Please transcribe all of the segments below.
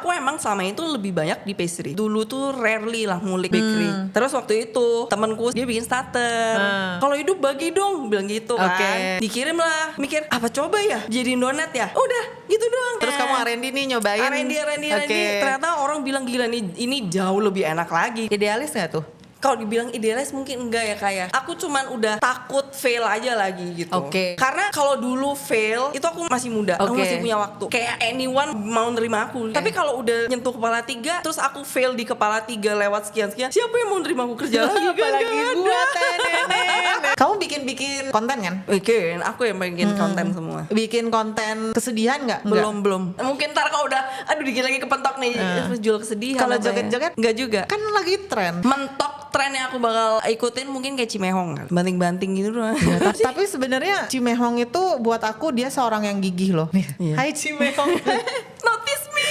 aku emang selama itu lebih banyak di pastry. Dulu tuh rarely lah ngulik bakery. Terus waktu itu temanku dia bikin starter. Kalau hidup bagi dong, bilang gitu kan. Dikirim lah. Mikir apa coba ya jadiin donat ya. Udah gitu doang. Terus kamu R&D nih nyobain. R&D. Ternyata orang bilang gila nih ini jauh lebih enak lagi. Idealis gak tuh? Kalau dibilang idealis mungkin enggak ya kayak aku cuman udah takut fail aja lagi gitu. Karena kalau dulu fail itu aku masih muda, aku masih punya waktu. Kayak anyone mau nerima aku. Tapi kalau udah nyentuh kepala 3 terus aku fail di kepala 3 lewat sekian, siapa yang mau nerima aku kerja lagi? Apalagi gua Kamu bikin konten kan? Bikin, aku yang bikin konten semua. Bikin konten kesedihan nggak? Belum. Mungkin ntar kalau udah, aduh dikit lagi kepentok nih, jual kesedihan. Kalau joget-joget? Nggak juga. Kan lagi tren. Mentok tren yang aku bakal ikutin mungkin kayak Cimehong kan, banting-banting gitu doang. Ya, tapi sebenarnya Cimehong itu buat aku dia seorang yang gigih loh. Hai Cimehong. Notice me.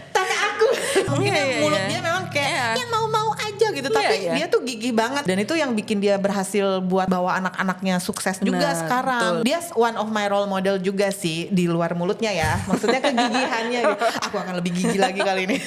Tanya aku. Mungkin mulut dia memang kayak mau-mau aja gitu, tapi dia tuh gigih banget dan itu yang bikin dia berhasil buat bawa anak-anaknya sukses juga sekarang. Betul. Dia one of my role model juga sih di luar mulutnya ya. Maksudnya kegigihannya gitu. Aku akan lebih gigih lagi kali ini.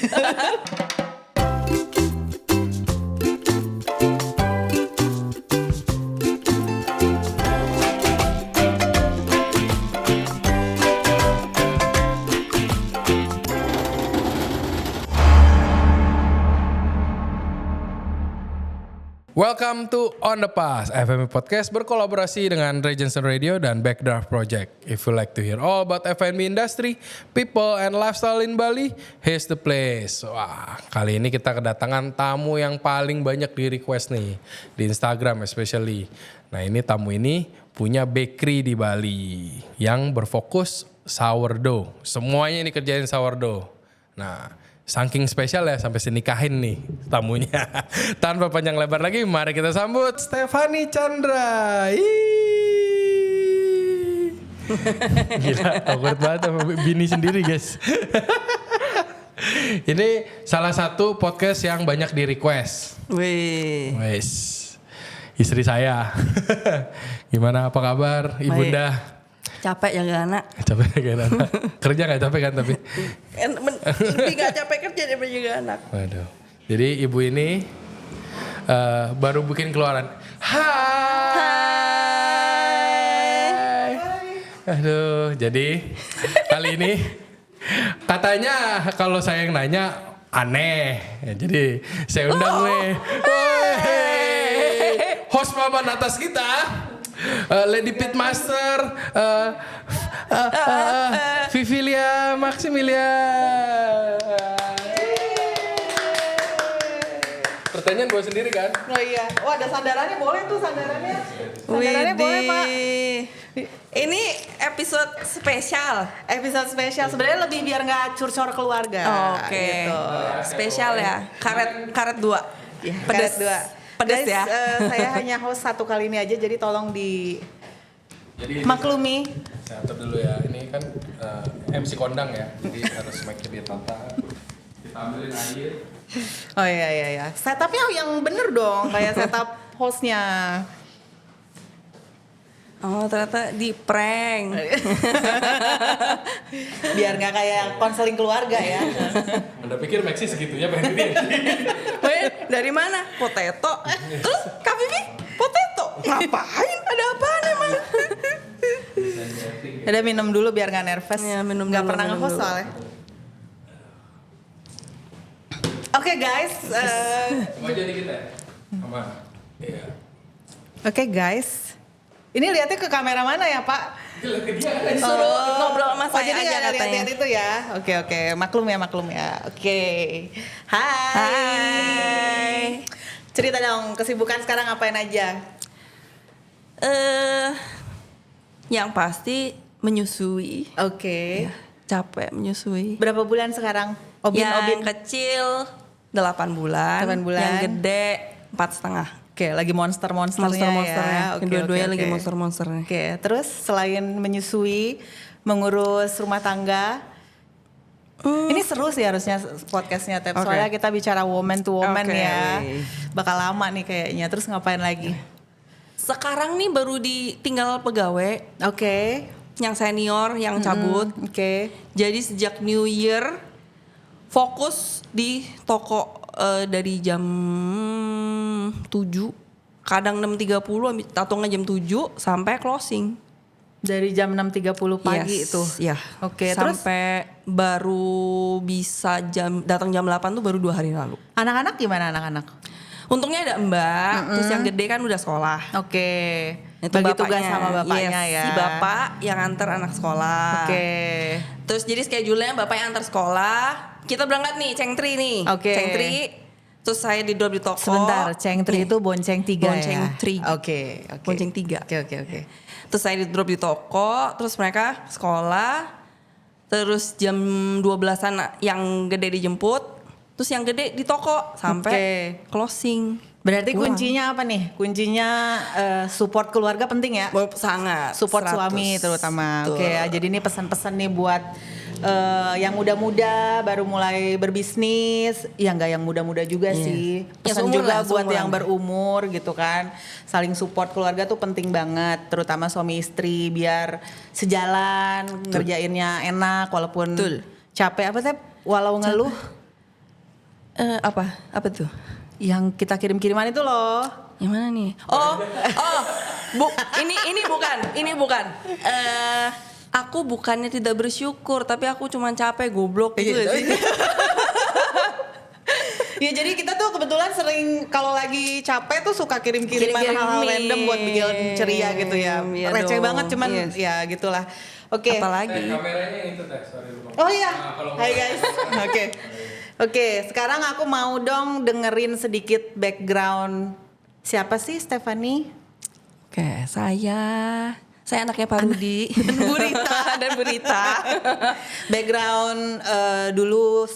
Welcome to On The Pass, FMI Podcast berkolaborasi dengan Regency Radio dan Backdraft Project. If you like to hear all about F&B industry, people and lifestyle in Bali, here's the place. Wah, kali ini kita kedatangan tamu yang paling banyak di request nih, di Instagram especially. Nah ini tamu ini punya bakery di Bali yang berfokus sourdough. Semuanya ini kerjain sourdough. Nah, saking spesial ya sampai nikahin nih tamunya. Tanpa panjang lebar lagi, mari kita sambut Stephanie Chandra. Gila, awkward banget sama bini sendiri guys. Ini salah satu podcast yang banyak di request. Wes, istri saya. Gimana, apa kabar ibunda? Capek jaga anak. Kerja gak capek kan tapi? Lebih gak capek kerja daripada jaga anak. Waduh. Jadi ibu ini baru bikin keluaran. Hai. Aduh, jadi kali ini katanya kalau saya yang nanya aneh. Jadi saya undang nih. Host papan atas kita. Lady Pitmaster, Vivilia Maximilia. Pertanyaan gue sendiri kan? Oh iya, ada sandarannya, boleh tuh sandarannya. Sandarannya boleh Pak. Ini episode spesial. Sebenarnya lebih biar nggak curcor keluarga. Oke. Gitu. Spesial ya. Karet 2. Ya, Pedas. Pedas ya. Saya hanya host satu kali ini aja, jadi tolong maklumi. Saya atur dulu ya. Ini kan MC kondang ya. Jadi harus mic-nya ditata. Kita ambilin air. Oh iya. Setupnya yang bener dong, kayak setup hostnya. Oh ternyata di prank. Biar nggak kayak konseling keluarga ya. Anda pikir Maxi segitunya pengen gini? Dari mana? Potato. Terus Kak Vivi? Potato. Ngapain? Ada apaan emang? Udah minum dulu biar nggak nervous. Ya, minum nggak dulu, pernah minum nge-host dulu. soalnya. Oke guys. Mau aja dikit ya? Aman. Iya. Oke guys. Ini lihatnya ke kamera mana ya Pak? Suruh ngobrol sama saya jadi aja nggak katanya. lihat itu ya. Oke. Maklum ya. Oke. Hai. Cerita dong kesibukan sekarang ngapain aja? Yang pasti menyusui. Oke. Capek menyusui. Berapa bulan sekarang? Yang kecil 8 bulan. 8 bulan. Yang gede 4,5. Oke, lagi monster-monsternya ya. Oke, Dua-duanya lagi monster-monsternya. Oke, terus selain menyusui, mengurus rumah tangga, ini seru sih harusnya podcastnya, Tep. Soalnya kita bicara woman to woman ya. Bakal lama nih kayaknya. Terus ngapain lagi? Sekarang nih baru ditinggal pegawai. Oke. yang senior yang cabut. Oke. Jadi sejak New Year fokus di toko dari jam 7, kadang 6.30 atau nggak jam 7 sampai closing. Dari jam 6.30 pagi itu. Ya. Oke, sampai baru bisa datang jam 8 tuh baru 2 hari lalu. Anak-anak gimana anak-anak? Untungnya ada Mbak, terus yang gede kan udah sekolah. Oke. Itu Bagi bapaknya, tugas sama bapaknya ya. Si bapak yang antar anak sekolah. Oke. Terus jadi schedule-nya bapak yang antar sekolah. Kita berangkat nih, Cengtri nih. Oke. Cengtri. Terus saya di drop di toko. Sebentar, Cengtri itu bonceng 3 ya? Bonceng 3. Oke. Bonceng 3. Oke. Terus saya di drop di toko, terus mereka sekolah. Terus jam 12-an yang gede dijemput. Terus yang gede di toko sampai closing. Berarti Pulang. kuncinya apa nih? Kuncinya support keluarga penting ya? Sangat. Support 100. suami terutama. Betul. Oke, jadi ini pesan-pesan nih buat yang muda-muda baru mulai berbisnis, ya nggak yang muda-muda juga sih. Pesan juga buat yang berumur gitu kan. Saling support keluarga tuh penting banget, terutama suami istri biar sejalan, ngerjainnya enak walaupun capek. Apa sih? Walau ngeluh. Apa tuh? Yang kita kirim-kiriman itu loh. Yang mana nih? Ini bukan. Aku bukannya tidak bersyukur, tapi aku cuma capek, goblok gitu ya sih. Ya jadi kita tuh kebetulan sering kalau lagi capek tuh suka kirim-kiriman hal-hal random buat bikin ceria gitu ya. Iya Receh dong. banget cuman ya gitulah. Oke. Apalagi. Kameranya itu teh, sorry lupa. Oh iya. Hai guys. Oke, sekarang aku mau dong dengerin sedikit background siapa sih Stephanie? Oke, saya anaknya Pak Rudi dan Burita. Background dulu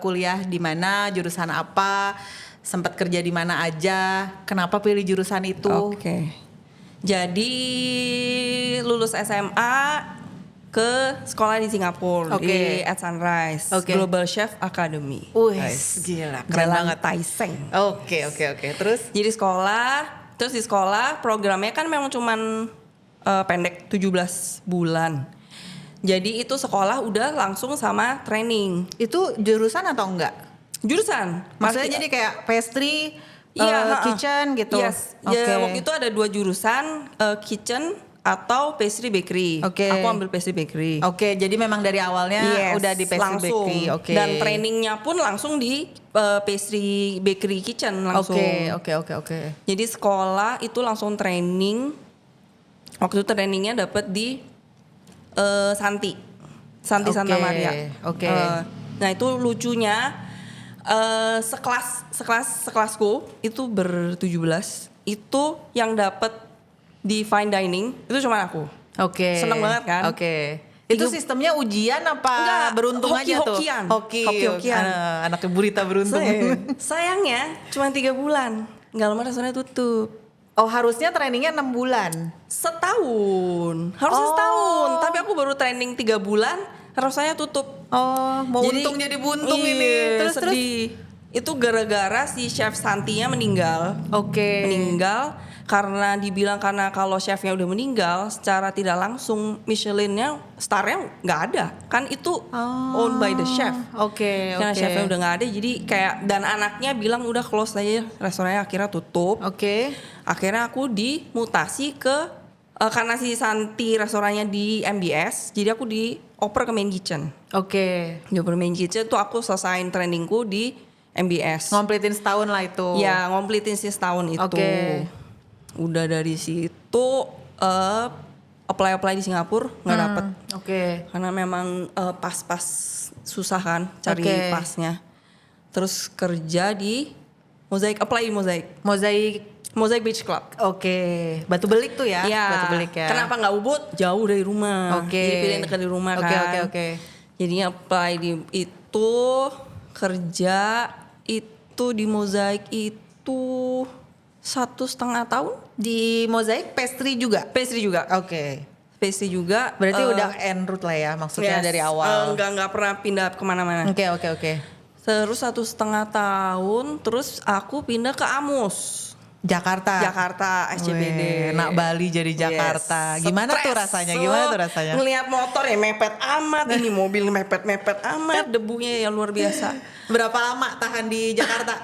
kuliah di mana, jurusan apa, sempat kerja di mana aja, kenapa pilih jurusan itu? Oke. Jadi lulus SMA ke sekolah di Singapura di At Sunrise Global Chef Academy. Gila, keren Jalan banget. Tai Seng. Oke. Terus? Jadi terus di sekolah programnya kan memang cuman pendek 17 bulan. Jadi itu sekolah udah langsung sama training. Itu jurusan atau enggak? Jurusan. Maksudnya jadi kayak pastry, kitchen gitu? Yes. Ya, waktu itu ada 2 jurusan, kitchen atau pastry bakery. Aku ambil pastry bakery. Jadi memang dari awalnya udah di pastry bakery. Dan trainingnya pun langsung di pastry bakery kitchen langsung. Oke. Jadi sekolah itu langsung training. Waktu itu trainingnya dapat di Santi Santa Maria. Nah itu lucunya sekelasku itu ber-17 itu yang dapat di fine dining itu cuma aku. Seneng banget kan? Itu sistemnya ujian apa enggak, beruntung aja tuh? Hoki-hokian. Anaknya Burita beruntung. Sayangnya cuma 3 bulan. Nggak lama restorannya tutup. Oh harusnya trainingnya 6 bulan? Setahun. Harusnya setahun. Tapi aku baru training 3 bulan, restorannya tutup. Mau untung jadi buntung ini. Terus itu gara-gara si chef Santinya meninggal. Meninggal karena dibilang karena kalau chefnya udah meninggal, secara tidak langsung Michelin-nya starnya nggak ada. Kan itu owned by the chef. Karena chefnya udah nggak ada, jadi kayak dan anaknya bilang udah close aja restorannya, akhirnya tutup. Akhirnya aku dimutasi ke karena si Santi restorannya di MBS, jadi aku dioper ke main kitchen. Dioper main kitchen tuh aku selesain trainingku di MBS. Ngomplitin setahun lah itu. Ya, ngomplitin sih setahun itu. Udah dari situ apply di Singapura nggak dapet. Karena memang pas-pas susah kan cari pasnya. Terus kerja di Mosaic Beach Club. Batu Belik tuh ya? Batu Belik ya. Kenapa nggak Ubud? Jauh dari rumah. Jadi pilih dekat di rumah kan. Jadinya apply di itu, kerja itu di Mosaic itu 1,5 tahun. Di Mosaic pastry juga? Pastry juga. Pastry juga. Berarti udah en route lah ya maksudnya dari awal. Enggak pernah pindah kemana-mana. Oke. Terus 1,5 tahun, terus aku pindah ke Amus. Jakarta SCBD. Nak Bali jadi Jakarta. Yes. Gimana tuh rasanya? Ngelihat motor ya mepet amat, ini mobil mepet amat, debunya yang luar biasa. Berapa lama tahan di Jakarta?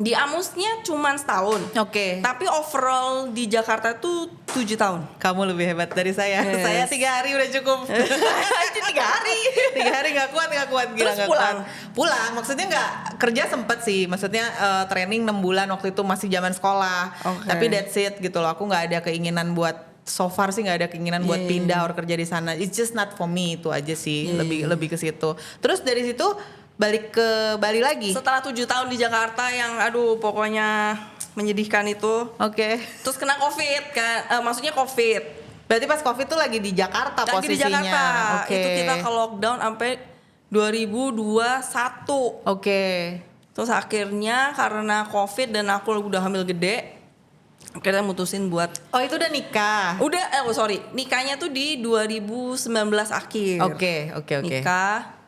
Di Amusnya cuman setahun. Oke. Tapi overall di Jakarta tuh 7 tahun. Kamu lebih hebat dari saya. Yes. Saya 3 hari udah cukup. 3 hari. 3 hari nggak kuat gila. Terus pulang. Pulang. Maksudnya nggak kerja sempet sih. Maksudnya training 6 bulan waktu itu masih zaman sekolah. Okay. Tapi that's it gitu loh. Aku nggak ada keinginan buat so far sih nggak ada keinginan buat pindah atau kerja di sana. It's just not for me, itu aja sih. Lebih ke situ. Terus dari situ balik ke Bali lagi. Setelah 7 tahun di Jakarta yang aduh pokoknya menyedihkan itu. Oke. Terus kena COVID kan, maksudnya COVID. Berarti pas COVID tuh lagi di Jakarta Lagi posisinya. di Jakarta. Oke. Itu kita ke lockdown sampai 2021. Oke. Terus akhirnya karena COVID dan aku udah hamil gede, akhirnya mutusin buat Oh, itu udah nikah. nikahnya tuh di 2019 akhir. Oke. Nikah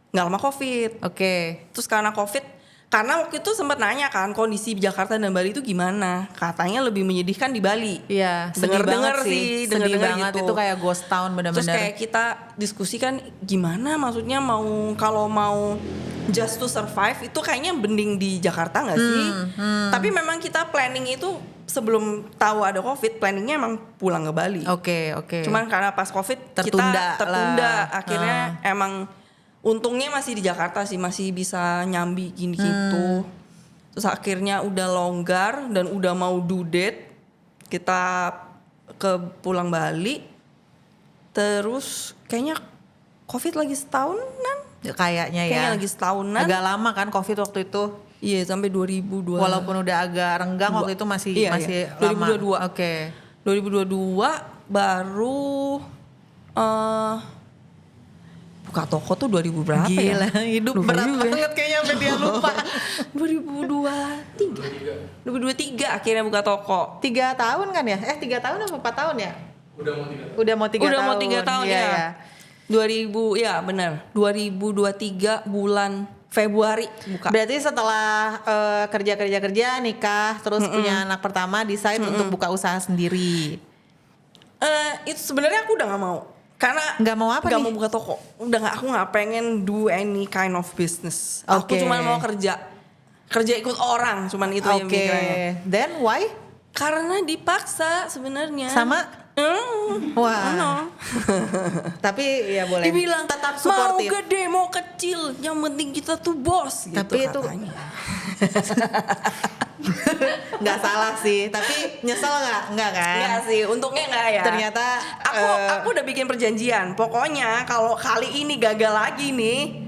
nggak lama COVID. Oke. Terus karena COVID, karena waktu itu sempat nanya kan kondisi Jakarta dan Bali itu gimana? Katanya lebih menyedihkan di Bali. Iya, Dengar-dengar sih, sedih banget gitu. Itu kayak ghost town benar-benar. Terus kayak kita diskusikan gimana maksudnya kalau mau just to survive itu kayaknya mending di Jakarta nggak sih? Tapi memang kita planning itu sebelum tahu ada COVID, planningnya emang pulang ke Bali. Oke. Cuman karena pas COVID Tertunda kita tertunda, lah. akhirnya emang untungnya masih di Jakarta sih, masih bisa nyambi gitu. Terus akhirnya udah longgar dan udah mau due date, kita pulang Bali. Terus kayaknya COVID lagi setahunan. Kayaknya lagi setahunan. Agak lama kan COVID waktu itu. Iya, sampai 2002. Walaupun udah agak renggang waktu itu masih lama. 2022. Oke. 2022 baru buka toko tuh 2000 berapa ya? Gila, hidup berat banget kayaknya sampai dia lupa. 2023 akhirnya buka toko. 3 tahun kan ya? 3 tahun atau 4 tahun ya? Udah mau 3 tahun. Udah mau 3 tahun Iya, ya. 2000 ya benar. 2023 bulan Februari buka. Berarti setelah kerja nikah terus punya anak pertama decide untuk buka usaha sendiri. Itu sebenarnya aku udah nggak mau. Karena nggak mau apa nggak nih? mau buka toko. Aku nggak pengen do any kind of business. Aku cuma mau kerja ikut orang, cuman itu yang pikirannya. Then why? Karena dipaksa sebenarnya. Sama? Wah. Tapi ya boleh. Dibilang tetap suportif. Mau gede mau kecil, yang penting kita tuh bos. Tapi gitu itu katanya. Nggak salah sih, tapi nyesel nggak kan? Nggak sih, untungnya nggak ya. Ternyata aku udah bikin perjanjian. Pokoknya kalau kali ini gagal lagi nih,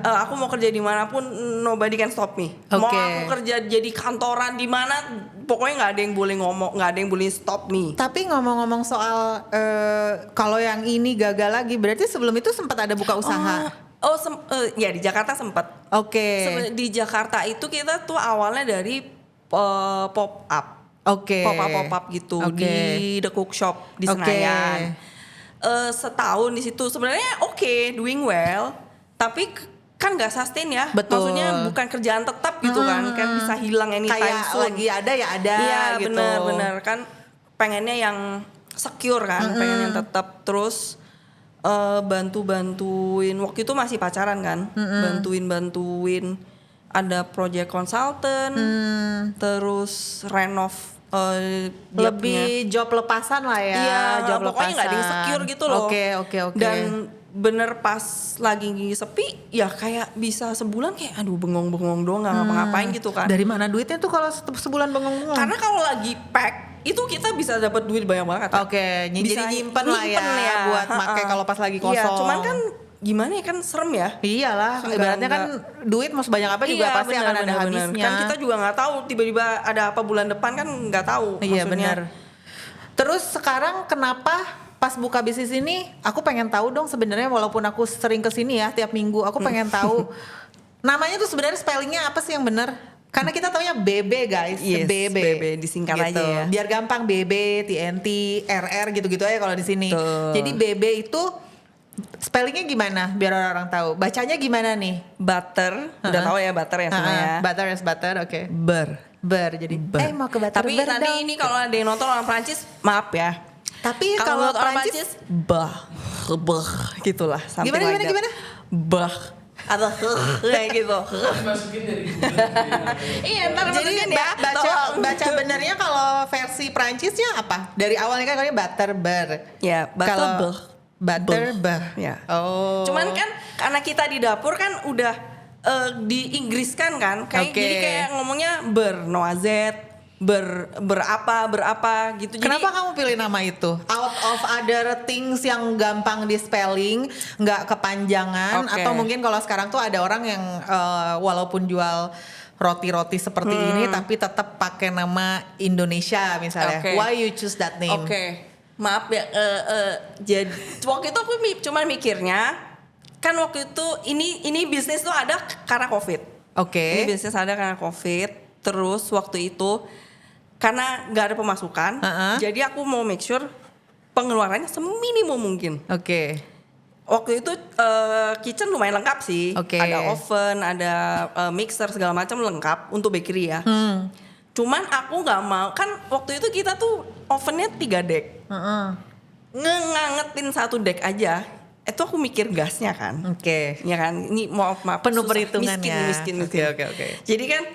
aku mau kerja dimanapun, nobody can stop me. Mau aku kerja jadi kantoran di mana, pokoknya nggak ada yang boleh ngomong, nggak ada yang boleh stop me. Tapi ngomong-ngomong soal kalau yang ini gagal lagi, berarti sebelum itu sempat ada buka usaha. Ya di Jakarta sempat. Oke. Di Jakarta itu kita tuh awalnya dari pop up. Oke. Pop up gitu di The Cook Shop di Senayan. Setahun di situ sebenarnya doing well, tapi kan nggak sustain ya. Betul. Maksudnya bukan kerjaan tetap gitu kan bisa hilang anytime kayak soon. lagi ada ya ada Iya, gitu. benar kan pengennya yang secure kan, pengen yang tetap. Terus bantuin waktu itu masih pacaran kan, bantuin ada project consultant, terus renov lebih job lepasan lah ya. Iya, job pokoknya nggak ada yang secure gitu loh. Oke. Dan bener pas lagi sepi ya kayak bisa sebulan kayak aduh bengong doang nggak ngapa-ngapain gitu kan. Dari mana duitnya tuh kalau sebulan bengong-bengong? Karena kalau lagi pack itu kita bisa dapat duit banyak banget. Oke, jadi nyimpen lah ya buat pakai kalau pas lagi kosong. Iya, cuman kan gimana ya kan serem ya. Iyalah, ibaratnya kan duit mau sebanyak apa juga pasti akan ada habisnya. Kan kita juga nggak tahu tiba-tiba ada apa bulan depan kan nggak tahu. Iya benar. Terus sekarang kenapa pas buka bisnis ini aku pengen tahu dong sebenarnya, walaupun aku sering kesini ya tiap minggu, aku pengen tahu namanya tuh sebenarnya spellingnya apa sih yang benar? Karena kita taunya BB guys, yes, BB disingkat gitu. aja ya. Biar gampang BB, TNT, RR gitu-gitu aja kalau di sini. Jadi BB itu spellingnya gimana biar orang-orang tahu? Bacanya gimana nih? Butter, udah tahu ya butter ya semuanya. Butter is butter, oke. Jadi mau ke Butterber Tapi nanti dong. ini kalau ada yang nonton orang Prancis, maaf ya. Tapi Kalau kalau orang Prancis bah gitulah. gimana? Bah atau kayak gitu. Masukin dari Iya, ntar Jadi masukin ya. baca benernya kalau versi Prancisnya apa? Dari awalnya kan katanya Butterber. Ya, Kalau Butterber. Ya. Oh. Cuman kan karena kita di dapur kan udah di Inggris kan kayak Oke. jadi kayak ngomongnya noazet, berapa gitu. Kenapa kamu pilih nama itu? Out of other things yang gampang di spelling, nggak kepanjangan, Oke. atau mungkin kalau sekarang tuh ada orang yang walaupun jual roti-roti seperti ini tapi tetap pakai nama Indonesia misalnya. Oke. Why you choose that name? Oke, maaf ya. Jadi waktu itu aku cuma mikirnya kan waktu itu ini bisnis tuh ada karena COVID. Oke. Ini bisnis ada karena COVID. Terus waktu itu karena nggak ada pemasukan, jadi aku mau make sure pengeluarannya seminimum mungkin. Oke. Waktu itu kitchen lumayan lengkap sih. Oke. Ada oven, ada mixer segala macam lengkap untuk bakery ya. Cuman aku nggak mau, kan waktu itu kita tuh ovennya 3 dek. Ngangetin 1 dek aja. Itu aku mikir gasnya kan. Oke. Ya kan, ini maaf Penuh susah. perhitungannya. Miskin. Oke. Jadi kan,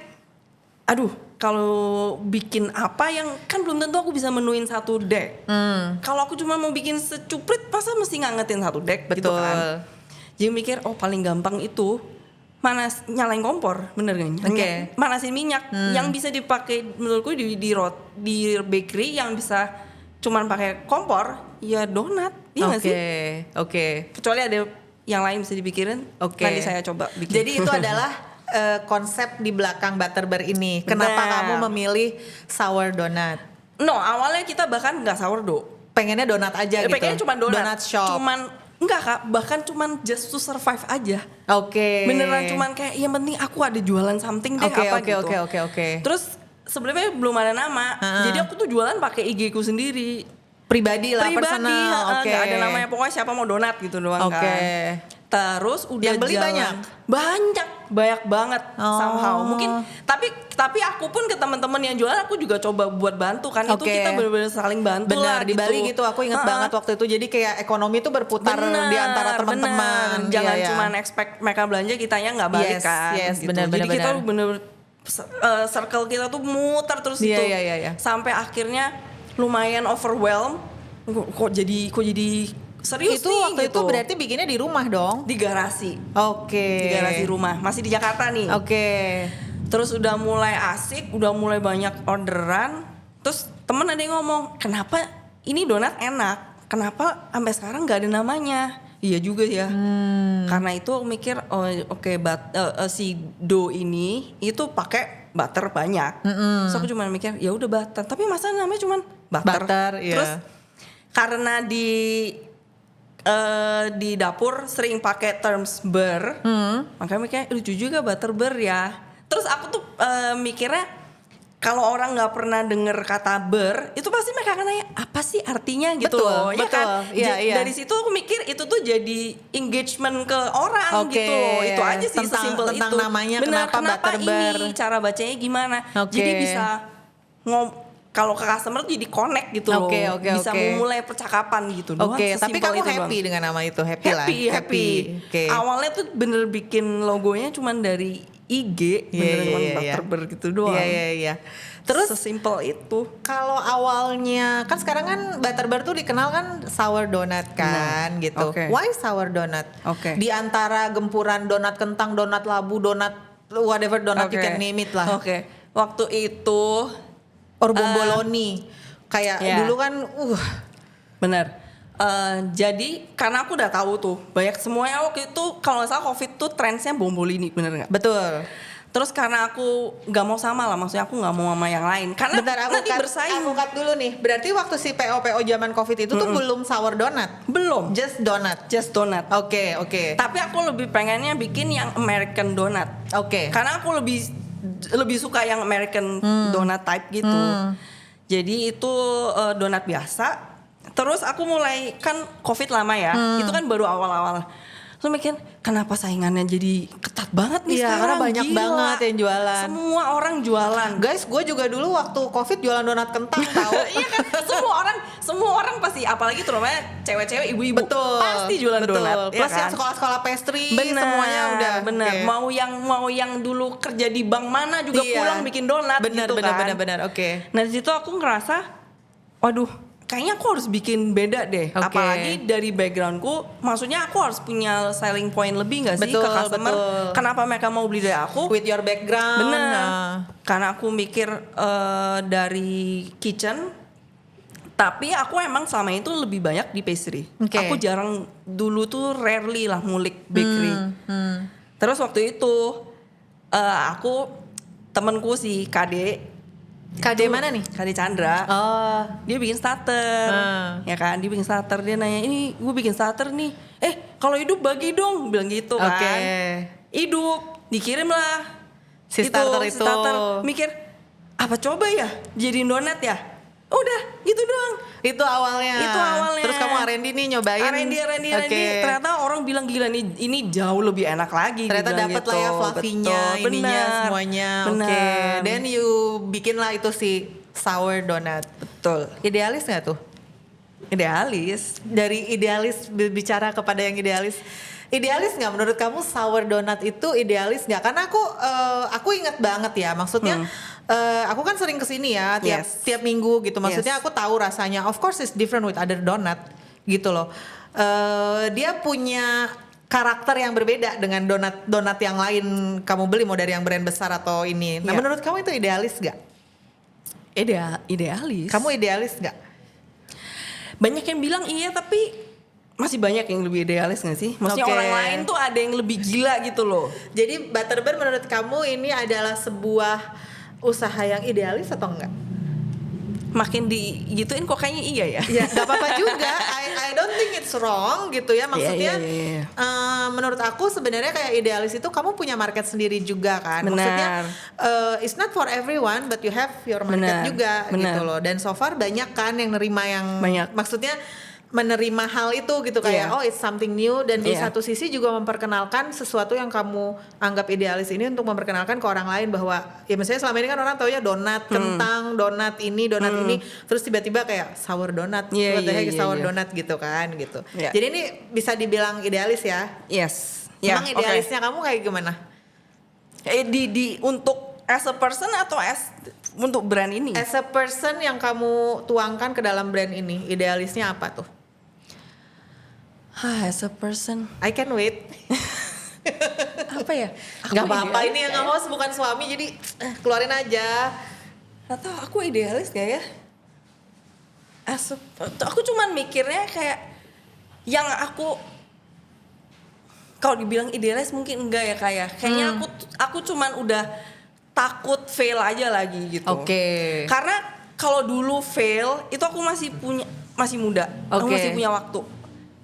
aduh, kalau bikin apa yang kan belum tentu aku bisa menuin 1 dek. Kalau aku cuma mau bikin secuprit, masa mesti ngangetin 1 dek gitu Betul. kan. Jadi mikir, paling gampang itu nyalain kompor, bener gak? Oke. Manasin minyak yang bisa dipakai menurutku di bakery yang bisa cuman pakai kompor, ya donat. Iya gak sih? Oke. Kecuali ada yang lain bisa dipikirin. Oke. Nanti saya coba bikin. Jadi itu adalah konsep di belakang Butterber ini. Kenapa Benar. kamu memilih sour donut? No, awalnya kita bahkan nggak sourdough. Pengennya donat aja gitu. Pengennya cuma donat. Donut shop. Enggak kak, bahkan cuman just to survive aja. Oke. Beneran cuman kayak yang penting aku ada jualan something deh Oke, apa oke, gitu. oke. Terus sebelumnya belum ada nama, jadi aku tuh jualan pakai IG ku sendiri. Pribadi lah, personal. Oke. Nggak ada namanya, pokoknya siapa mau donat gitu doang Oke. kan. Terus udah Yang beli jalan. banyak banget somehow. Mungkin tapi aku pun ke teman-teman yang jualan aku juga coba buat bantu kan. Itu Oke. kita benar-benar saling bantu Benar, lah di Bali gitu aku ingat banget waktu itu. Jadi kayak ekonomi tuh berputar di antara teman-teman. Jangan Iya, iya. cuma expect mereka belanja, kitanya nggak balik kan. Yes, gitu. benar, Jadi benar, kita benar. bener circle kita tuh muter terus Iya, itu. iya. Sampai akhirnya lumayan overwhelmed. Kok jadi serius Itu nih waktu gitu. itu berarti bikinnya di rumah dong? Di garasi. Oke. Di garasi rumah. Masih di Jakarta nih. Oke. Terus udah mulai asik, udah mulai banyak orderan. Terus temen ada yang ngomong, kenapa ini donat enak? Kenapa sampai sekarang nggak ada namanya? Iya juga ya. Karena itu aku mikir, si dough ini itu pakai butter banyak. Terus aku cuma mikir, ya udah butter. Tapi masa namanya cuma butter? Butter, iya. Terus karena di dapur sering pakai terms ber, makanya mikirnya lucu juga Butterber ya. Terus aku tuh mikirnya kalau orang nggak pernah denger kata ber, itu pasti mereka akan nanya apa sih artinya gitu Betul, loh, ya betul. kan? Iya, iya. Dari situ aku mikir itu tuh jadi engagement ke orang Oke, gitu loh. Itu aja sih tentang sesimpel itu. namanya, Benar, kenapa Butterber. ini cara bacanya gimana? Oke. Jadi bisa kalau ke customer tuh jadi connect gitu loh. Oke, Bisa memulai percakapan gitu doang. Oke, tapi kamu sesimpel itu happy doang. dengan nama itu? Happy lah. Happy. Oke. Awalnya tuh bener bikin logonya cuman dari IG, bener cuman Butterber gitu doang. Iya. Terus sesimpel itu. kalau awalnya kan sekarang kan Butterber tuh dikenal kan sour donut kan gitu. Oke. Why sour donut? Oke. Di antara gempuran donat kentang, donat labu, donat whatever donat you can name it lah. Oke. Waktu itu Or bomboloni. Kayak ya. dulu kan bener. Jadi karena aku udah tahu tuh banyak semuanya waktu itu kalau nggak salah COVID tuh trendsnya bombolini, bener nggak? betul. Terus karena aku nggak mau sama lah, maksudnya aku nggak mau sama yang lain. Karena Bentar nanti bersaing. Aku cut dulu nih. Berarti waktu si PO zaman Covid itu tuh belum sour donut. Belum. Just donut. Just donut. Oke. Tapi aku lebih pengennya bikin yang American donut. Oke. Karena aku lebih suka yang American donut type gitu. Jadi itu donat biasa. Terus aku mulai kan COVID lama ya. Itu kan baru awal-awal. Terus mikir kenapa saingannya jadi ketat banyak banget nih Iya, sekarang. karena banyak gila. banget yang jualan. Semua orang jualan. Guys, gue juga dulu waktu COVID jualan donat kentang tahu. Iya kan, semua orang pasti, apalagi terutama cewek-cewek, ibu-ibu Betul. pasti jualan betul. donat. Plus ya yang kan? sekolah-sekolah pastry Bener, semuanya udah. bener. Oke. Mau yang dulu kerja di bank mana juga Iya. pulang bikin donat Bener, gitu bener, kan. bener. Oke. Nah di situ aku ngerasa, waduh, kayaknya aku harus bikin beda deh. Oke. Apalagi dari backgroundku, maksudnya aku harus punya selling point lebih nggak sih Betul, ke customer? betul. Kenapa mereka mau beli dari aku? With your background. Bener. Nah. Karena aku mikir dari kitchen, tapi aku emang selama itu lebih banyak di pastry. Oke. Aku jarang, dulu tuh rarely lah ngulik bakery. Terus waktu itu aku, temenku si KD mana nih? KD Chandra, Oh. dia bikin starter, ya kan? Dia bikin starter, dia nanya, ini gue bikin starter nih. Kalau hidup bagi dong, bilang gitu kan. Oke. Hidup, dikirim lah. Si starter itu. Mikir, apa coba ya jadiin donat ya? Udah, gitu doang. Itu awalnya. Terus kamu R&D nih nyobain. R&D. Oke. Ternyata orang bilang gila nih, ini jauh lebih enak lagi. Ternyata dibilang dapet gitu. lah ya fluffy-nya, Betul, ininya bener, semuanya. bener. Oke. Then you bikin lah itu si sour donut. Betul. Idealis nggak tuh? Idealis. Dari idealis bicara kepada yang idealis. Idealis nggak menurut kamu sour donut itu idealis nggak? Karena aku ingat banget ya, maksudnya aku kan sering kesini ya tiap minggu gitu. Maksudnya aku tahu rasanya. Of course it's different with other donut gitu loh. Dia punya karakter yang berbeda dengan donat yang lain kamu beli, mau dari yang brand besar atau ini. Nah menurut kamu itu idealis nggak? Idealis. Kamu idealis nggak? Banyak yang bilang iya, tapi masih banyak yang lebih idealis gak sih? Maksudnya Oke. orang lain tuh ada yang lebih gila gitu loh. Jadi Butterbur menurut kamu ini adalah sebuah usaha yang idealis atau enggak? Makin digituin kok kayaknya iya ya. Ya gak apa-apa juga. I don't think it's wrong gitu ya. Maksudnya Iya. menurut aku sebenarnya kayak idealis itu kamu punya market sendiri juga kan. Benar. Maksudnya it's not for everyone but you have your market Benar, juga benar. gitu loh. Dan so far banyak kan yang nerima yang Banyak. maksudnya menerima hal itu gitu kayak Iya. it's something new, dan di Iya. satu sisi juga memperkenalkan sesuatu yang kamu anggap idealis ini untuk memperkenalkan ke orang lain bahwa ya misalnya selama ini kan orang taunya donat kentang, donat ini, terus tiba-tiba kayak sour donat, Iya, what the heck is iya, sour iya. donat gitu kan gitu. Iya. Jadi ini bisa dibilang idealis ya. Yes. Emang idealisnya kamu kayak gimana? Untuk as a person atau untuk brand ini? As a person yang kamu tuangkan ke dalam brand ini, idealisnya apa tuh? As a person. I can wait. Apa ya? Gak apa-apa, ini yang kamu bukan suami jadi keluarin aja. Atau aku idealis gak ya? Aku cuman mikirnya kayak yang kalau dibilang idealis mungkin enggak ya kayaknya aku cuman udah takut fail aja lagi gitu. Oke. Karena kalau dulu fail itu aku masih muda, aku Oke. masih punya waktu.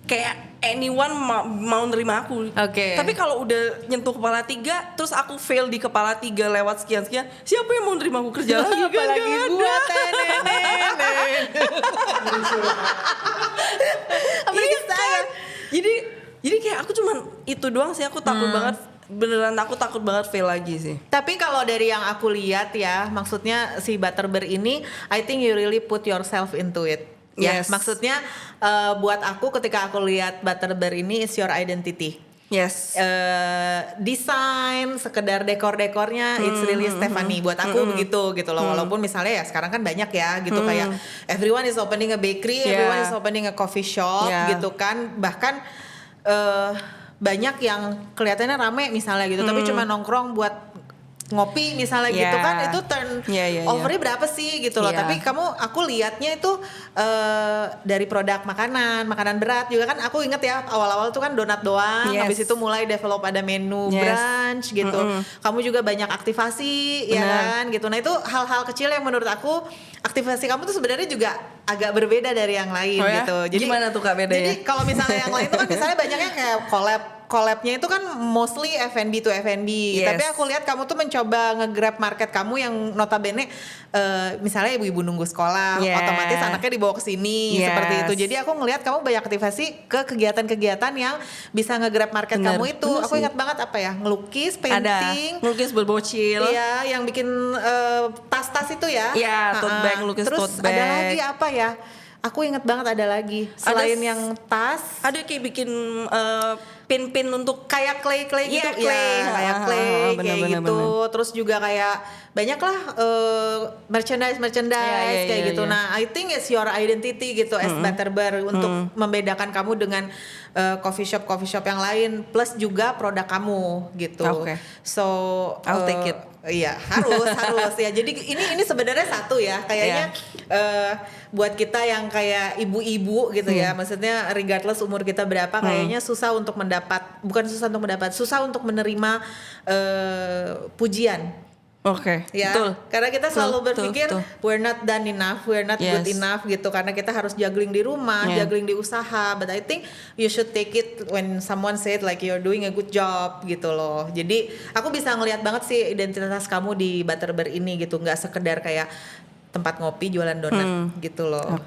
Kayak anyone mau nerima aku. Oke. Tapi kalau udah nyentuh kepala 3, terus aku fail di kepala 3 lewat sekian, siapa yang mau nerima aku kerja lagi? Apalagi gua Bisa ya. Jadi kayak aku cuman itu doang sih, aku takut banget, beneran aku takut banget fail lagi sih. Tapi kalau dari yang aku lihat ya, maksudnya si Butterbur ini, I think you really put yourself into it. Ya, Yes. maksudnya buat aku ketika aku lihat Butterbur ini is your identity. Yes. Desain, sekedar dekor-dekornya, it's really Stephanie. Buat aku begitu gitu loh. Walaupun misalnya ya sekarang kan banyak ya gitu kayak everyone is opening a bakery, everyone is opening a coffee shop gitu kan. Bahkan banyak yang kelihatannya rame misalnya gitu, tapi cuma nongkrong buat ngopi misalnya gitu kan, itu overnya berapa sih gitu loh. Tapi aku lihatnya itu dari produk makanan berat juga kan. Aku inget ya awal-awal tuh kan donat doang, habis itu mulai develop ada menu brunch gitu. Kamu juga banyak aktivasi ya kan gitu. Nah itu hal-hal kecil yang menurut aku aktivasi kamu tuh sebenarnya juga agak berbeda dari yang lain gitu. Jadi gimana tuh Kak bedanya? Jadi kalau misalnya yang lain tuh kan misalnya banyaknya kayak collab collab-collabnya itu kan mostly F&B to F&B. Yes. Tapi aku lihat kamu tuh mencoba nge-grab market kamu yang notabene misalnya ibu-ibu nunggu sekolah, otomatis anaknya dibawa ke sini seperti itu. Jadi aku ngelihat kamu banyak aktivasi ke kegiatan-kegiatan yang bisa nge-grab market kamu itu. Aku ingat banget apa ya, ngelukis, painting, ngelukis berbocil. Iya, yang bikin tas-tas itu ya. Iya, tote bag, lukis terus tote bag. ada lagi apa ya? Aku ingat banget ada lagi selain yang tas, ada kayak bikin pin-pin untuk kayak clay gitu, clay. Ya, kayak clay kayak gitu. Bener. Terus juga kayak banyak lah merchandise kayak gitu. Nah, I think it's your identity gitu as Butterbur untuk membedakan kamu dengan coffee shop yang lain, plus juga produk kamu gitu. So I'll take it. Iya, harus ya. Jadi ini sebenarnya satu ya, kayaknya buat kita yang kayak ibu-ibu gitu ya, maksudnya regardless umur kita berapa, kayaknya susah untuk menerima pujian. Ya, betul. Karena kita selalu berpikir we're not done enough, we're not good enough gitu, karena kita harus juggling di rumah, juggling di usaha. But I think you should take it when someone said like you're doing a good job gitu loh. Jadi aku bisa ngelihat banget sih identitas kamu di Butterbur ini gitu, nggak sekedar kayak tempat ngopi jualan donat gitu loh.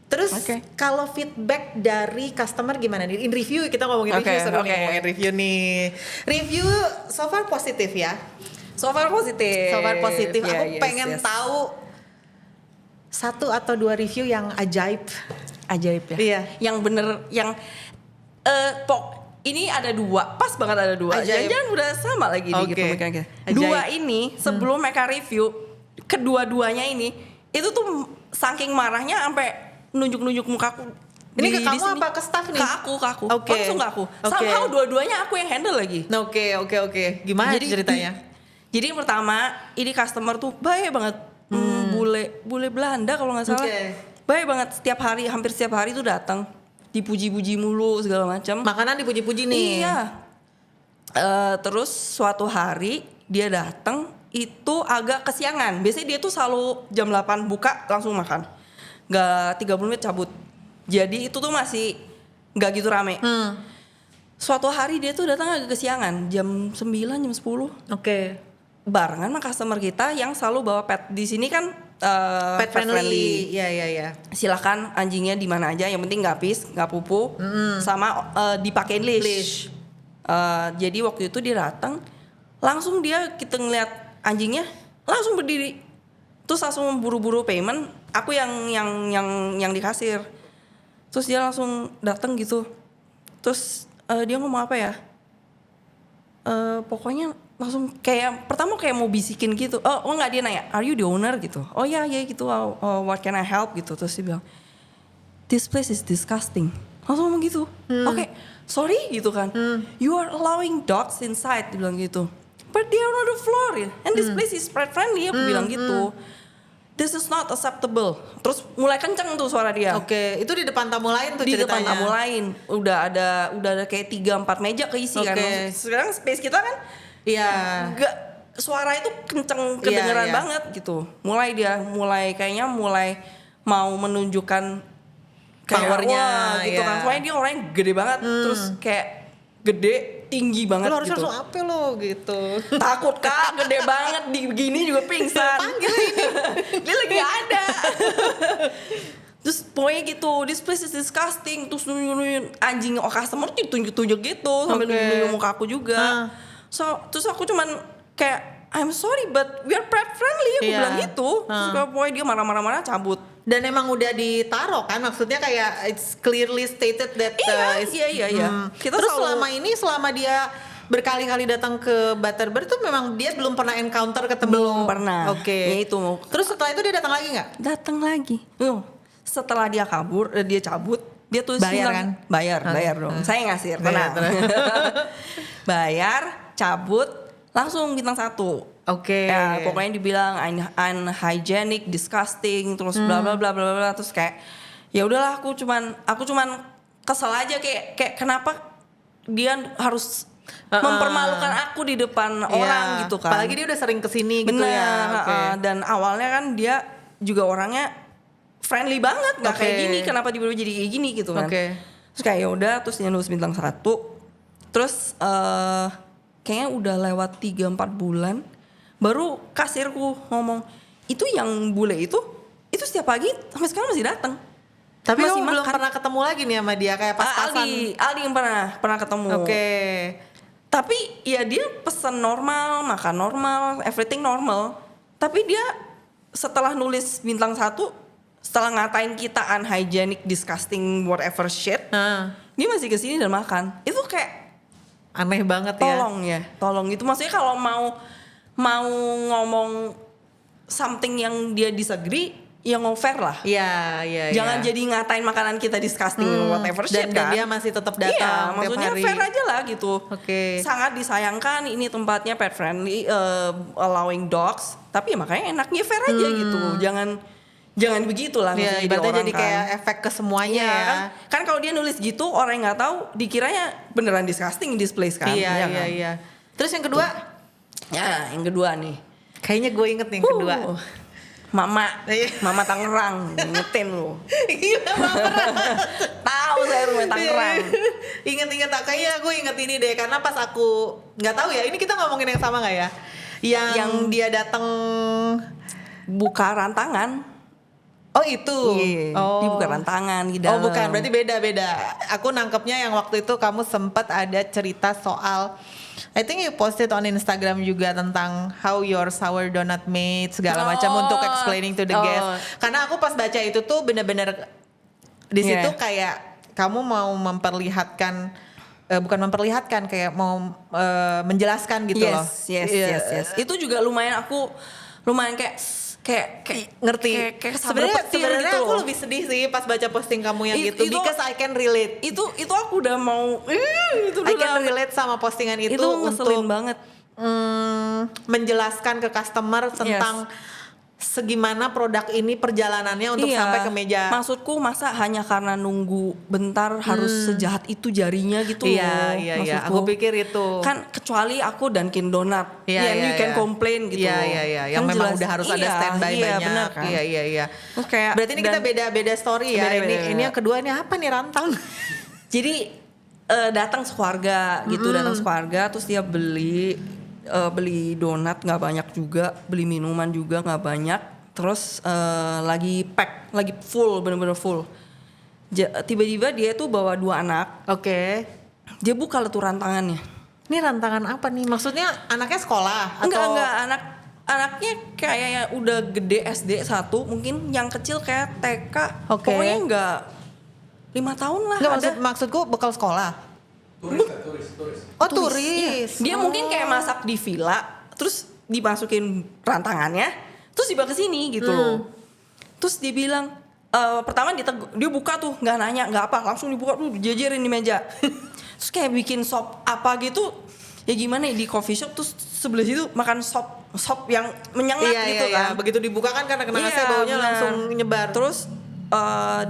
Terus kalau feedback dari customer gimana nih? In review kita ngomongin ngomongin review nih. Review so far positif ya. So far positif. Aku pengen tahu 1 atau 2 review yang ajaib ya. Iya. Yang bener, yang ini ada 2, pas banget ada 2. Jangan udah sama lagi nih gitu pemikiran kita. 2 ini sebelum mereka review, kedua-duanya ini itu tuh saking marahnya sampai nunjuk-nunjuk mukaku. Ini ke kamu apa ke staff nih? Ke aku. Langsung ke aku. Somehow dua-duanya aku yang handle lagi. Oke. Gimana ceritanya? Jadi yang pertama, ini customer tuh baik banget. Bule Belanda kalau nggak salah. Baik banget, hampir setiap hari tuh datang. Dipuji-puji mulu segala macam. Makanan dipuji-puji nih. Iya. Terus suatu hari dia datang itu agak kesiangan. Biasanya dia tuh selalu jam 8 buka langsung makan. Nggak 30 menit cabut. Jadi itu tuh masih nggak gitu rame. Suatu hari dia tuh datang agak kesiangan, jam 9, jam 10. Barengan sama customer kita yang selalu bawa pet. Di sini kan pet friendly. Iya. Silakan anjingnya di mana aja, yang penting nggak pis, nggak pupu, sama dipakein leash. Jadi waktu itu dia datang, langsung kita ngeliat anjingnya, langsung berdiri, terus langsung buru-buru payment. Aku yang di kasir, terus dia langsung datang gitu, terus dia ngomong apa ya? Pokoknya langsung kayak pertama kayak mau bisikin gitu. Oh enggak, dia nanya, "Are you the owner?" gitu. "Oh ya gitu. What can I help?" gitu. Terus dia bilang, "This place is disgusting." Langsung ngomong gitu. Oke, sorry gitu kan. "You are allowing dogs inside," dia bilang gitu. "But they are on the floor and this place is pet friendly," aku bilang gitu. "This is not acceptable." Terus mulai kenceng tuh suara dia. Itu di depan tamu lain tuh ceritanya. Di depan tamu lain. Udah ada kayak 3-4 meja keisi kan. Sekarang space kita kan suara itu kenceng, kedengeran banget gitu. Mulai kayaknya mau menunjukkan powernya gitu kan. Soalnya dia orangnya gede banget, terus kayak gede, tinggi banget lo harus gitu. langsung apa lo gitu. Takut Kak, gede banget, di begini juga pingsan. Panggil ini. Dia lagi ada. Terus pokoknya gitu, this place is disgusting. Terus nunjuk anjing customer ditunjuk-tunjuk gitu, sambil nunjuk muka aku juga. Terus aku cuman kayak, "I'm sorry but we are pet friendly," aku bilang gitu. Terus pokoknya dia marah-marah cabut. Dan emang udah ditaruh kan, maksudnya kayak it's clearly stated that iya. Terus selama dia berkali-kali datang ke Butterbur tuh memang dia belum pernah encounter ketemu. Belum pernah. Ya itu. Terus setelah itu dia datang lagi nggak? Datang lagi. Setelah dia kabur, dia cabut, dia tuh bayar kan? Bayar dong. Saya ngasih, tenang. Bayar, cabut, langsung bintang 1. Ya, pokoknya dibilang unhygienic, disgusting, terus bla bla bla bla bla, terus kayak ya udahlah, aku cuman kesel aja kayak kenapa dia harus mempermalukan aku di depan orang gitu kan. Apalagi dia udah sering kesini gitu ya. Dan awalnya kan dia juga orangnya friendly banget, nggak kayak gini, kenapa dia jadi kayak gini gitu kan. Terus kayak ya udah, terus dia nulis bintang 1. Terus kayaknya udah lewat 3-4 bulan baru kasirku ngomong, itu yang bule itu setiap pagi sampai sekarang masih datang. Tapi masih kamu belum pernah ketemu lagi nih sama dia kayak pas-pasan? Aldi yang pernah ketemu. Oke. Tapi ya dia pesan normal, makan normal, everything normal. Tapi dia setelah nulis bintang 1, setelah ngatain kita unhygienic, disgusting, whatever shit, dia masih kesini dan makan. Itu kayak aneh banget tolong itu maksudnya kalau mau ngomong something yang dia disagree, ya fair lah. Iya. Jangan jadi ngatain makanan kita disgusting, whatever shit dan dia masih tetap datang. Iya, maksudnya hari. fair aja lah gitu. Oke. Sangat disayangkan, ini tempatnya pet friendly, allowing dogs, tapi ya makanya enaknya fair aja gitu. Jangan begitulah maksudnya jadi orang jadi kayak efek ke semuanya ya. Kan kalau dia nulis gitu orang yang nggak tahu dikiranya beneran disgusting in this place kan. Iya. Terus yang kedua? Ya, yang kedua nih. Kayaknya gue inget nih yang kedua. Mama Tangerang, ingetin lu. Gila, Tahu saya rumah Tangerang. Ingat kayaknya gue inget ini deh karena pas aku nggak tahu ya, ini kita ngomongin yang sama nggak ya? Yang dia datang buka rantangan. Oh itu, Dia buka rantangan di dalam. Oh bukan, berarti beda. Aku nangkepnya yang waktu itu kamu sempat ada cerita soal, I think you posted on Instagram juga tentang how your sour donut made segala macam untuk explaining to the guest. Karena aku pas baca itu tuh bener-bener di situ kayak kamu mau memperlihatkan, bukan memperlihatkan, kayak mau menjelaskan gitu loh. Yes. Itu juga lumayan kayak ngerti. Kayak sebenarnya gitu aku lebih sedih sih pas baca posting kamu yang itu because I can relate. Itu aku udah mau I can relate sama postingan itu ngeselin untuk banget. Menjelaskan ke customer tentang segimana produk ini perjalanannya untuk sampai ke meja. Maksudku masa hanya karena nunggu bentar harus sejahat itu jarinya gitu loh. Iya. Aku pikir itu. Kan kecuali aku Dunkin Donut. You can complain gitu. Iya. Yang kan memang udah harus ada standby banyak. Bener, kan? Iya. Terus kayak berarti ini kita beda story ya. Ini yang kedua ini apa nih, rantang? Jadi datang sekeluarga gitu, terus dia beli donat nggak banyak juga, beli minuman juga nggak banyak, terus lagi pack, lagi full, bener-bener full. Tiba-tiba dia tuh bawa 2 anak. Oke. Dia buka letuh rantangannya. Ini rantangan apa nih? Maksudnya anaknya sekolah? Enggak, anaknya kayak udah gede SD 1, mungkin yang kecil kayak TK. Pokoknya enggak 5 tahun lah. Enggak, maksudku bekal sekolah. Turis. Oh, turis. Dia mungkin kayak masak di villa, terus dimasukin rantangannya, terus dibawa ke sini gitu loh. Terus dia bilang, pertama dia buka tuh, nggak nanya, nggak apa, langsung dibuka tuh, dijajarin di meja. Terus kayak bikin sop apa gitu, ya gimana ya, di coffee shop, terus sebelah situ makan sop yang menyengat gitu kan. Begitu dibuka kan karena kena AC baunya langsung nyebar. Terus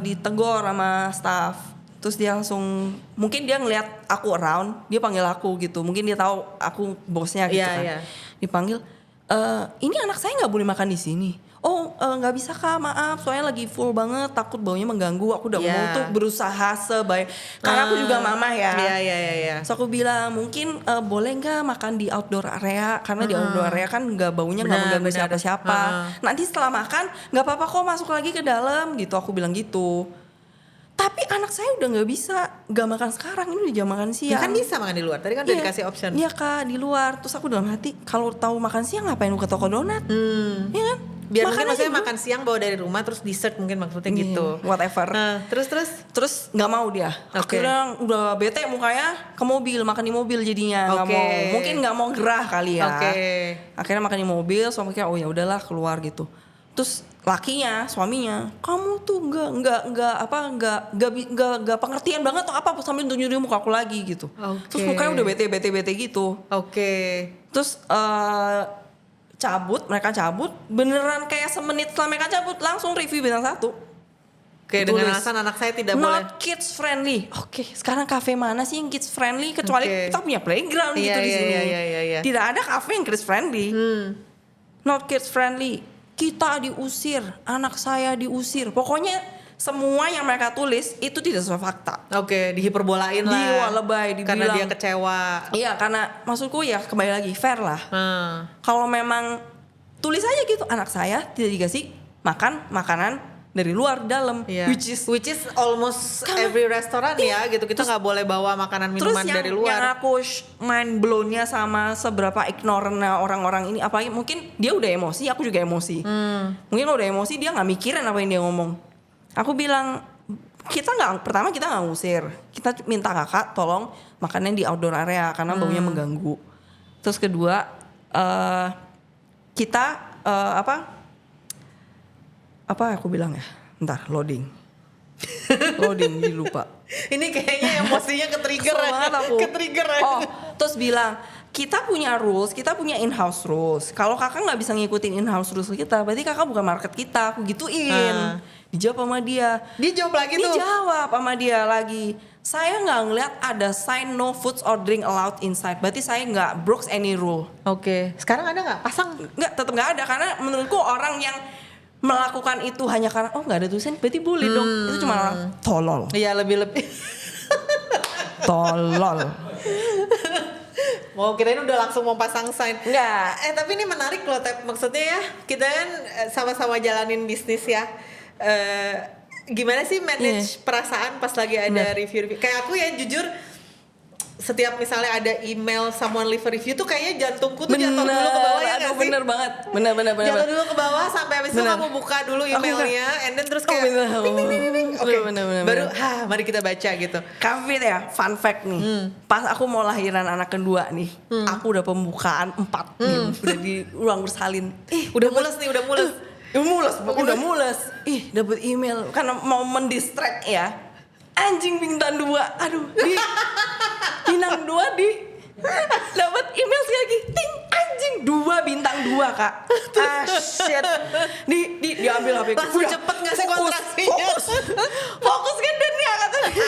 ditegur sama staff. Terus dia langsung, mungkin dia ngeliat aku around, dia panggil aku gitu. Mungkin dia tahu aku bosnya gitu kan. Dipanggil, ini anak saya nggak boleh makan di sini. Oh nggak bisa Kak, maaf, soalnya lagi full banget, takut baunya mengganggu. Aku udah mau tuh berusaha sebaik, karena aku juga mama ya. Iya. So aku bilang mungkin boleh nggak makan di outdoor area, karena di outdoor area kan nggak baunya nggak mengganggu siapa-siapa. Nanti setelah makan nggak apa-apa kok masuk lagi ke dalam gitu. Aku bilang gitu. Tapi anak saya udah nggak bisa, nggak makan sekarang, ini udah jam makan siang. Ya kan bisa makan di luar, tadi kan udah dikasih option. Iya Kak, di luar. Terus aku dalam hati, kalau tahu makan siang ngapain lu ke toko donat? Iya kan? Biar mungkin maksudnya makan siang bawa dari rumah terus dessert mungkin maksudnya gitu. Whatever. Terus nggak mau dia. Akhirnya udah bete mukanya, ke mobil, makan di mobil jadinya. Nggak mau, mungkin nggak mau gerah kali ya. Akhirnya makan di mobil, suaminya oh ya udahlah keluar gitu. Terus lakinya, suaminya, kamu tuh nggak pengertian banget atau apa, sambil tunjukin muka aku lagi gitu. Terus mukanya udah bete gitu. Terus mereka cabut, beneran kayak semenit setelah mereka cabut langsung review bintang 1. Dengan alasan anak saya tidak boleh. Not kids friendly. Sekarang kafe mana sih yang kids friendly kecuali kita punya playground gitu di sini. Tidak ada kafe yang kids friendly. Not kids friendly. Kita diusir, anak saya diusir. Pokoknya semua yang mereka tulis itu tidak sesuai fakta. Oke, dihiperbolain lah. Lebay, dibilang. Karena dia kecewa. Iya, karena maksudku ya kembali lagi fair lah. Kalau memang tulis aja gitu, anak saya tidak dikasih makan makanan dari luar dalam, which is almost every restoran ya gitu. Kita nggak boleh bawa makanan minuman dari luar. Yang aku mind blown-nya sama seberapa ignorant-nya orang-orang ini, apalagi mungkin dia udah emosi, aku juga emosi. Mungkin kalau udah emosi dia nggak mikirin apa yang dia ngomong. Aku bilang pertama kita nggak ngusir, kita minta kakak tolong makannya di outdoor area karena baunya mengganggu. Terus kedua kita apa aku bilang ya? Ntar loading jadi lupa. Ini kayaknya emosinya ke-trigger ya. Oh, terus bilang kita punya rules, kita punya in-house rules. Kalau kakak nggak bisa ngikutin in-house rules kita, berarti kakak bukan market kita. Aku gituin. Dijawab sama dia. Dijawab sama dia lagi. Saya nggak ngeliat ada sign no foods or drink allowed inside. Berarti saya nggak broke any rule. Oke. Sekarang ada nggak? Pasang? Nggak, tetap nggak ada. Karena menurutku orang yang melakukan itu hanya karena nggak ada tulisan, berarti boleh dong. Itu cuma orang tolol. Iya, lebih tolol. Mau kirain udah langsung mau pasang sign. Enggak. Tapi ini menarik loh, maksudnya ya kita kan sama-sama jalanin bisnis ya. Gimana sih manage perasaan pas lagi ada review-review? Kayak aku ya jujur, setiap misalnya ada email someone leave a review tuh kayaknya jantungku tuh jatuh dulu ke bawah ya nggak sih? Bener banget. Jatuh dulu ke bawah sampai habis itu kamu buka dulu emailnya, and then terus kayak Oke, baru mari kita baca gitu. Kavit ya, fun fact nih. Pas aku mau lahiran anak kedua nih, aku udah pembukaan 4 nih, udah di ruang bersalin. Udah mules. Dapet email karena mau mendistract ya. Anjing bintang 2, aduh di bintang 2 di dapat email sekali lagi, ting anjing 2 bintang 2 kak. Shit. Diambil HP langsung cepet nggak sih kontraksinya? Fokus kan dan ya katanya.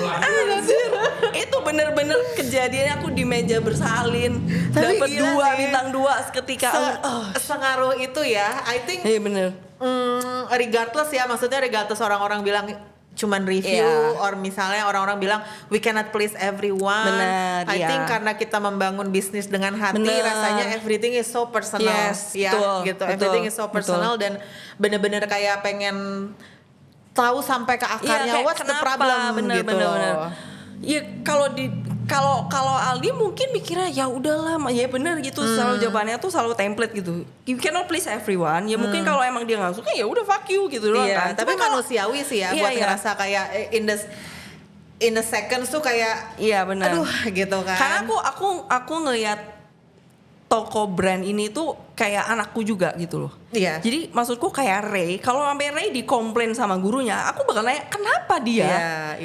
Anjir, itu bener-bener kejadiannya aku di meja bersalin dapat 2 bintang 2 seketika. Sengaruh itu ya, I think. Iya bener. Regardless orang-orang bilang cuman review, or misalnya orang-orang bilang we cannot please everyone. Bener, I think karena kita membangun bisnis dengan hati, rasanya everything is so personal. Yes, ya gitu. Everything is so personal dan bener-bener kayak pengen tahu sampai ke akarnya what's the problem gitu. Bener. Ya kalau Aldi mungkin mikirnya ya udahlah, ya bener gitu. Selalu jawabannya tuh selalu template gitu. You cannot please everyone. Ya mungkin kalau emang dia nggak suka ya udah fuck you gitu doang kan. Tapi manusiawi sih ya buat ngerasa kayak in the seconds tuh kayak benar. Aduh gitu kan. Karena aku ngelihat toko brand ini tuh kayak anakku juga gitu loh. Iya. Jadi maksudku kayak Ray, kalau sampai Ray dikomplain sama gurunya, aku bakal nanya kenapa dia?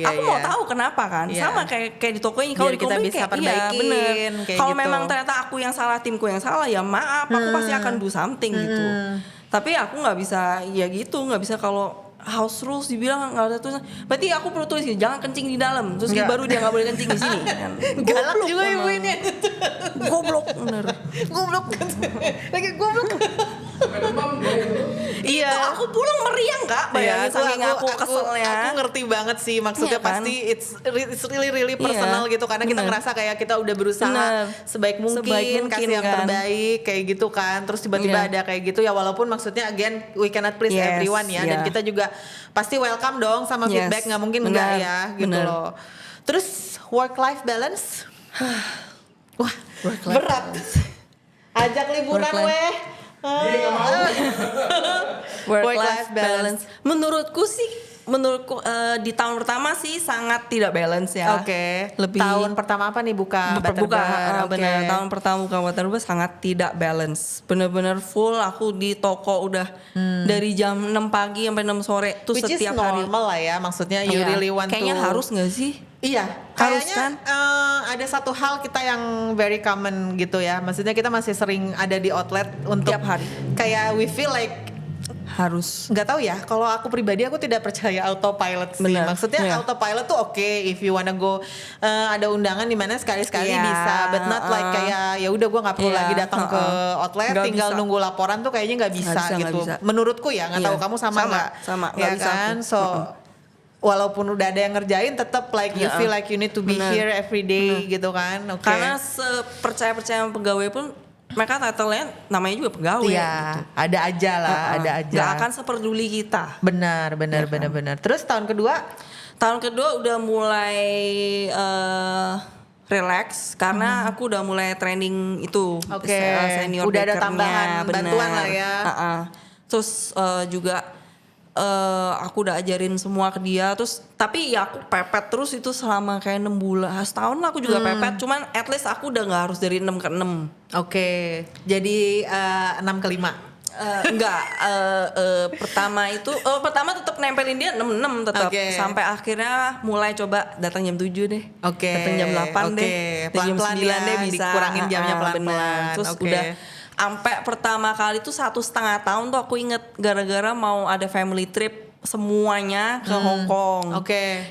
Aku mau tahu kenapa kan. Sama kayak di toko ini kalau dikomplain kita bisa kayak perbaikin. Kalau gitu. memang ternyata aku yang salah, timku yang salah, ya maaf, aku pasti akan do something gitu. Tapi aku nggak bisa nggak bisa kalau house rules dibilang nggak ada tulisan. Berarti aku perlu tulis jangan kencing di dalam. Terus baru dia nggak boleh kencing di sini. Kan. Galak juga ibu ini. Goblok bener. Goblok. Lagi goblok. Iya. Aku pulang meriang kak. Bayangin saking aku keselnya. Aku ngerti banget sih maksudnya kan? Pasti it's really personal gitu karena kita ngerasa kayak kita udah berusaha sebaik mungkin kasih yang terbaik kayak gitu kan. Terus tiba-tiba ada kayak gitu ya walaupun maksudnya again we cannot please everyone ya dan kita juga pasti welcome dong sama feedback, nggak mungkin enggak ya gitu loh. Terus work life balance, wah berat. Ajak liburan weh. Work life balance. Menurutku di tahun pertama sih sangat tidak balance ya. Lebih tahun pertama apa nih buka Butterbar? Benar. Tahun pertama buka Butterbar sangat tidak balance. Bener-bener full. Aku di toko udah dari jam 6 pagi sampai 6 sore tuh Which setiap is normal lah ya. Maksudnya you really want kayaknya harus nggak sih? Iya, harus kayaknya kan? Ada satu hal kita yang very common gitu ya. Maksudnya kita masih sering ada di outlet untuk tiap hari. Kayak we feel like harus. Nggak tahu ya, kalau aku pribadi aku tidak percaya autopilot sih. Bener. Maksudnya autopilot tuh oke, if you wanna go ada undangan di mana sekali-sekali bisa, but not like kayak ya udah gue nggak perlu lagi datang ke outlet, Nggak tinggal bisa. nunggu laporan tuh kayaknya nggak bisa gitu. Nggak bisa. Menurutku ya, nggak tahu kamu sama nggak? Sama, ya nggak bisa kan, aku. so walaupun udah ada yang ngerjain, tetap like you feel like you need to be here every day gitu kan? Oke. Karena sepercaya pegawai pun mereka title-nya namanya juga pegawai. Iya, gitu. ada aja lah, ada aja. Gak akan seperduli kita. Benar. Terus tahun kedua? Tahun kedua udah mulai relax karena aku udah mulai training itu. Senior udah ada bakernya, tambahan bantuan lah ya. Terus juga aku udah ajarin semua ke dia. Terus tapi ya aku pepet terus itu selama kayak 6 bulan, setahun lah aku juga pepet. Cuman at least aku udah nggak harus dari 6 ke 6. Oke, jadi 6 ke 5. Enggak, pertama tetap nempelin dia 6 tetap sampai akhirnya mulai coba datang jam 7 deh. Datang jam 8 deh. Pelan-pelan jam 9 ya, deh bisa. dikurangin jamnya pelan-pelan. Terus udah sampai pertama kali tuh 1,5 tahun tuh aku inget gara-gara mau ada family trip semuanya ke Hong Kong.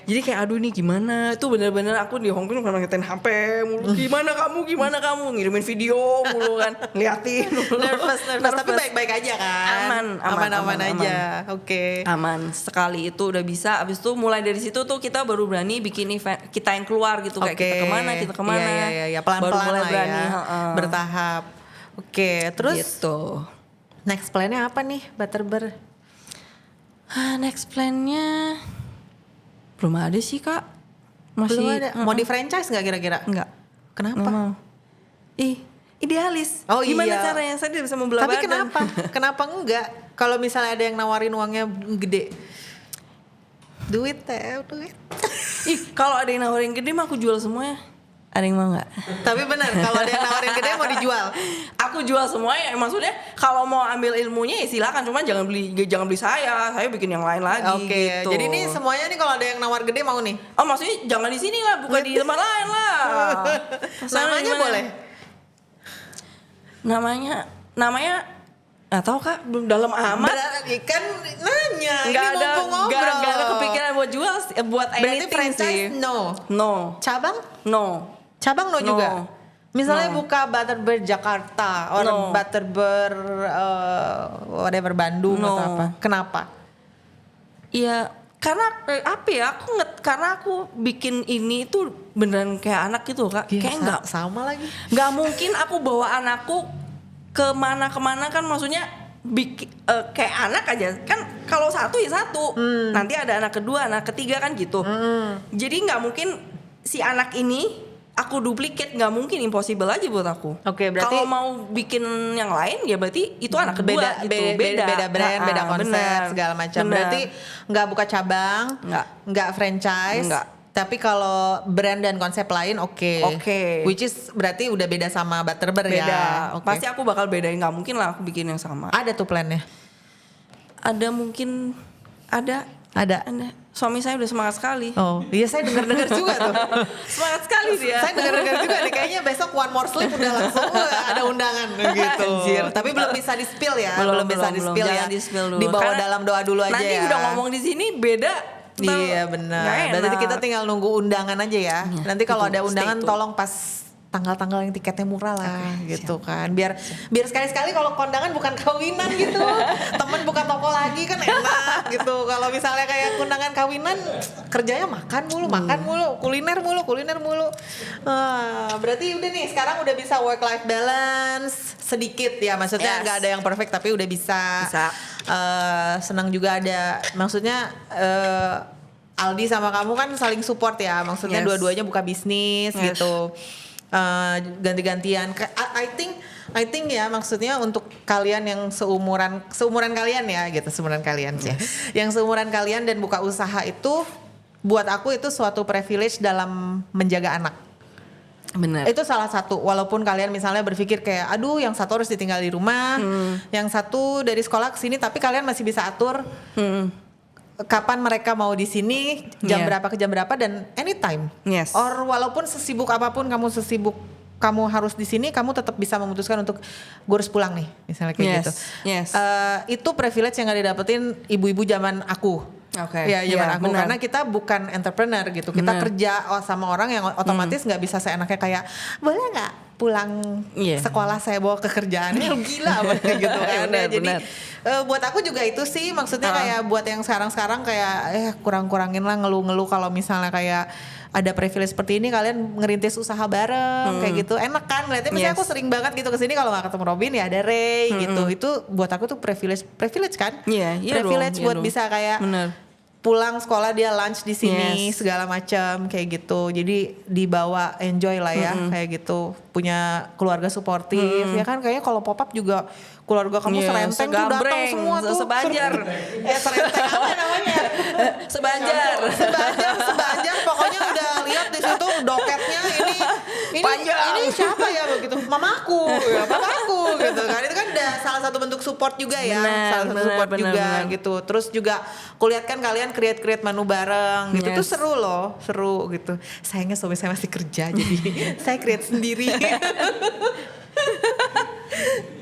Jadi kayak aduh nih gimana? Itu bener-bener aku di Hong Kong kan ngetin HP mulu. Gimana kamu ngirimin video mulu kan, liatin. nervous. Tapi baik-baik aja kan? Aman aja. Aman. Sekali itu udah bisa. Abis itu mulai dari situ tuh kita baru berani bikin event kita yang keluar gitu kayak kita kemana. Iya, pelan-pelan baru mulai lah berani. ya. Bertahap. Terus gitu. Next plan-nya apa nih, Butterbur? Next plan-nya belum ada sih Kak. Masih belum ada. Mau di franchise nggak kira-kira? Enggak. Kenapa? Nggak mau. Idealis. Oh, gimana iya. caranya saya tidak bisa membelah Tapi badan. kenapa enggak? Kalau misalnya ada yang nawarin uangnya gede, duit. Kalau ada yang nawarin gede mah aku jual semuanya. Ada yang mau nggak? Tapi benar, kalau ada yang nawarin gede mau dijual. Aku jual semuanya. Maksudnya kalau mau ambil ilmunya ya silakan, cuma jangan beli saya bikin yang lain lagi. Gitu. Jadi nih semuanya nih kalau ada yang nawar gede mau nih. Oh maksudnya jangan di sini lah, bukan di tempat lain lah. Namanya boleh. Namanya nggak tahu Kak, belum dalam amat. Berarti kan nanya. Nggak ini mumpung ngobrol. Nggak ada kepikiran buat jual, buat berarti anything franchise sih. No. Cabang no juga. Misalnya buka Butterbur Jakarta or Butterbur whatever Bandung atau apa. Kenapa? Iya, karena karena aku bikin ini tuh beneran kayak anak gitu Kak. Ya, kayak nggak sama lagi. Nggak mungkin aku bawa anakku kemana kan, maksudnya kayak anak aja kan. Kalau satu ya satu, nanti ada anak kedua, anak ketiga kan gitu. Jadi nggak mungkin si anak ini aku duplikat, nggak mungkin, impossible aja buat aku. Berarti kalau mau bikin yang lain ya berarti itu anak kedua beda brand, beda konsep segala macam. Berarti nggak buka cabang, nggak franchise. Tapi kalau brand dan konsep lain which is berarti udah beda sama Butterbur ya. Pasti aku bakal bedain, nggak mungkin lah aku bikin yang sama. Ada tuh plannya? Ada mungkin, ada. Suami saya udah semangat sekali. Oh iya, saya dengar juga tuh. Semangat sekali dia. Saya dengar juga nih, kayaknya besok One More Sleep udah langsung ada undangan gitu. Anjir. Tapi belum bisa di-spill ya. Belum bisa di-spill ya. Di-spill dulu. Dibawa Karena dalam doa dulu aja nanti ya. Nanti udah ngomong di sini beda. Iya benar. Berarti kita tinggal nunggu undangan aja ya. Nanti kalau ada undangan tolong pas tanggal-tanggal yang tiketnya murah lah gitu kan. Biar sekali-sekali kalau kondangan bukan kawinan gitu. Temen buka toko lagi kan enak gitu. Kalau misalnya kayak undangan kawinan kerjanya makan mulu, kuliner mulu. Berarti udah nih sekarang udah bisa work life balance sedikit ya. Maksudnya nggak ada yang perfect tapi udah bisa. Senang juga ada, maksudnya Aldi sama kamu kan saling support ya. Maksudnya dua-duanya buka bisnis gitu. Ganti-gantian. I think ya, maksudnya untuk kalian yang seumuran kalian ya gitu, seumuran kalian sih. Yang seumuran kalian dan buka usaha itu buat aku itu suatu privilege dalam menjaga anak. Benar. Itu salah satu, walaupun kalian misalnya berpikir kayak aduh yang satu harus ditinggal di rumah, yang satu dari sekolah ke sini, tapi kalian masih bisa atur kapan mereka mau di sini, jam berapa ke jam berapa, dan anytime. Yes. Or walaupun sesibuk apapun kamu, sesibuk kamu harus di sini, kamu tetap bisa memutuskan untuk gue harus pulang nih, misalnya kayak gitu. Itu privilege yang gak didapetin ibu-ibu zaman aku. Ya zaman aku, karena kita bukan entrepreneur gitu, kita kerja sama orang yang otomatis nggak bisa seenaknya kayak boleh nggak pulang sekolah saya bawa ke kerjaannya, gila banget gitu kan. Jadi buat aku juga itu sih maksudnya kayak buat yang sekarang kayak kurang-kurangin lah ngeluh-ngeluh kalau misalnya kayak ada privilege seperti ini, kalian ngerintis usaha bareng kayak gitu, enak kan ngeliatnya. Misalnya aku sering banget gitu kesini kalau nggak ketemu Robin ya ada Ray gitu, itu buat aku tuh privilege kan, privilege buat bisa kayak pulang sekolah dia lunch di sini segala macam kayak gitu, jadi dibawa enjoy lah ya kayak gitu, punya keluarga suportif ya kan. Kayaknya kalau pop up juga keluarga kamu serenteng tuh datang semua tuh, sebanjar serenteng apa namanya sebanjar pokoknya udah lihat di situ doketnya ini siapa ya begitu, mamaku gitu kan. Itu kan udah salah satu bentuk support juga ya, benar. Gitu. Terus juga kulihat kan kalian create menu bareng gitu, tuh seru gitu. Sayangnya suami saya masih kerja jadi saya create sendiri.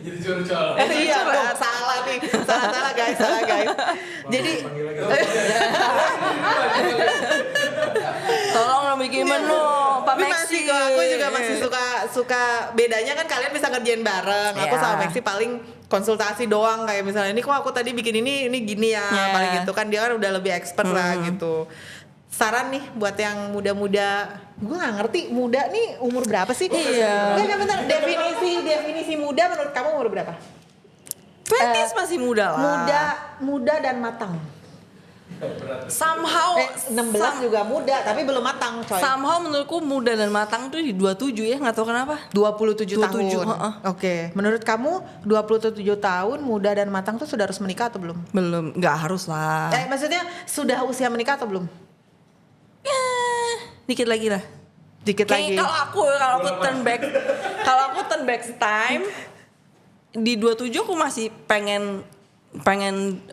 Jadi curcol. Iya dong, salah guys. Jadi tolong dong bikin menu Pak Maxi. Aku juga masih suka bedanya kan kalian bisa ngerjain bareng. Aku sama Maxi paling konsultasi doang, kayak misalnya ini kok aku tadi bikin ini gini ya, paling gitu kan. Dia kan udah lebih expert lah gitu. Saran nih buat yang muda-muda, gue gak ngerti muda nih umur berapa sih? Enggak bentar, definisi muda menurut kamu umur berapa? 20s masih muda lah. Muda dan matang. Somehow 16 juga muda tapi belum matang coy. Somehow menurutku muda dan matang tuh di 27 ya, gak tahu kenapa. 27 tahun. Oke. Menurut kamu 27 tahun muda dan matang tuh sudah harus menikah atau belum? Belum, gak harus lah. Maksudnya sudah usia menikah atau belum? Dikit lagi lah. Kalau aku turn back time di 27 aku masih pengen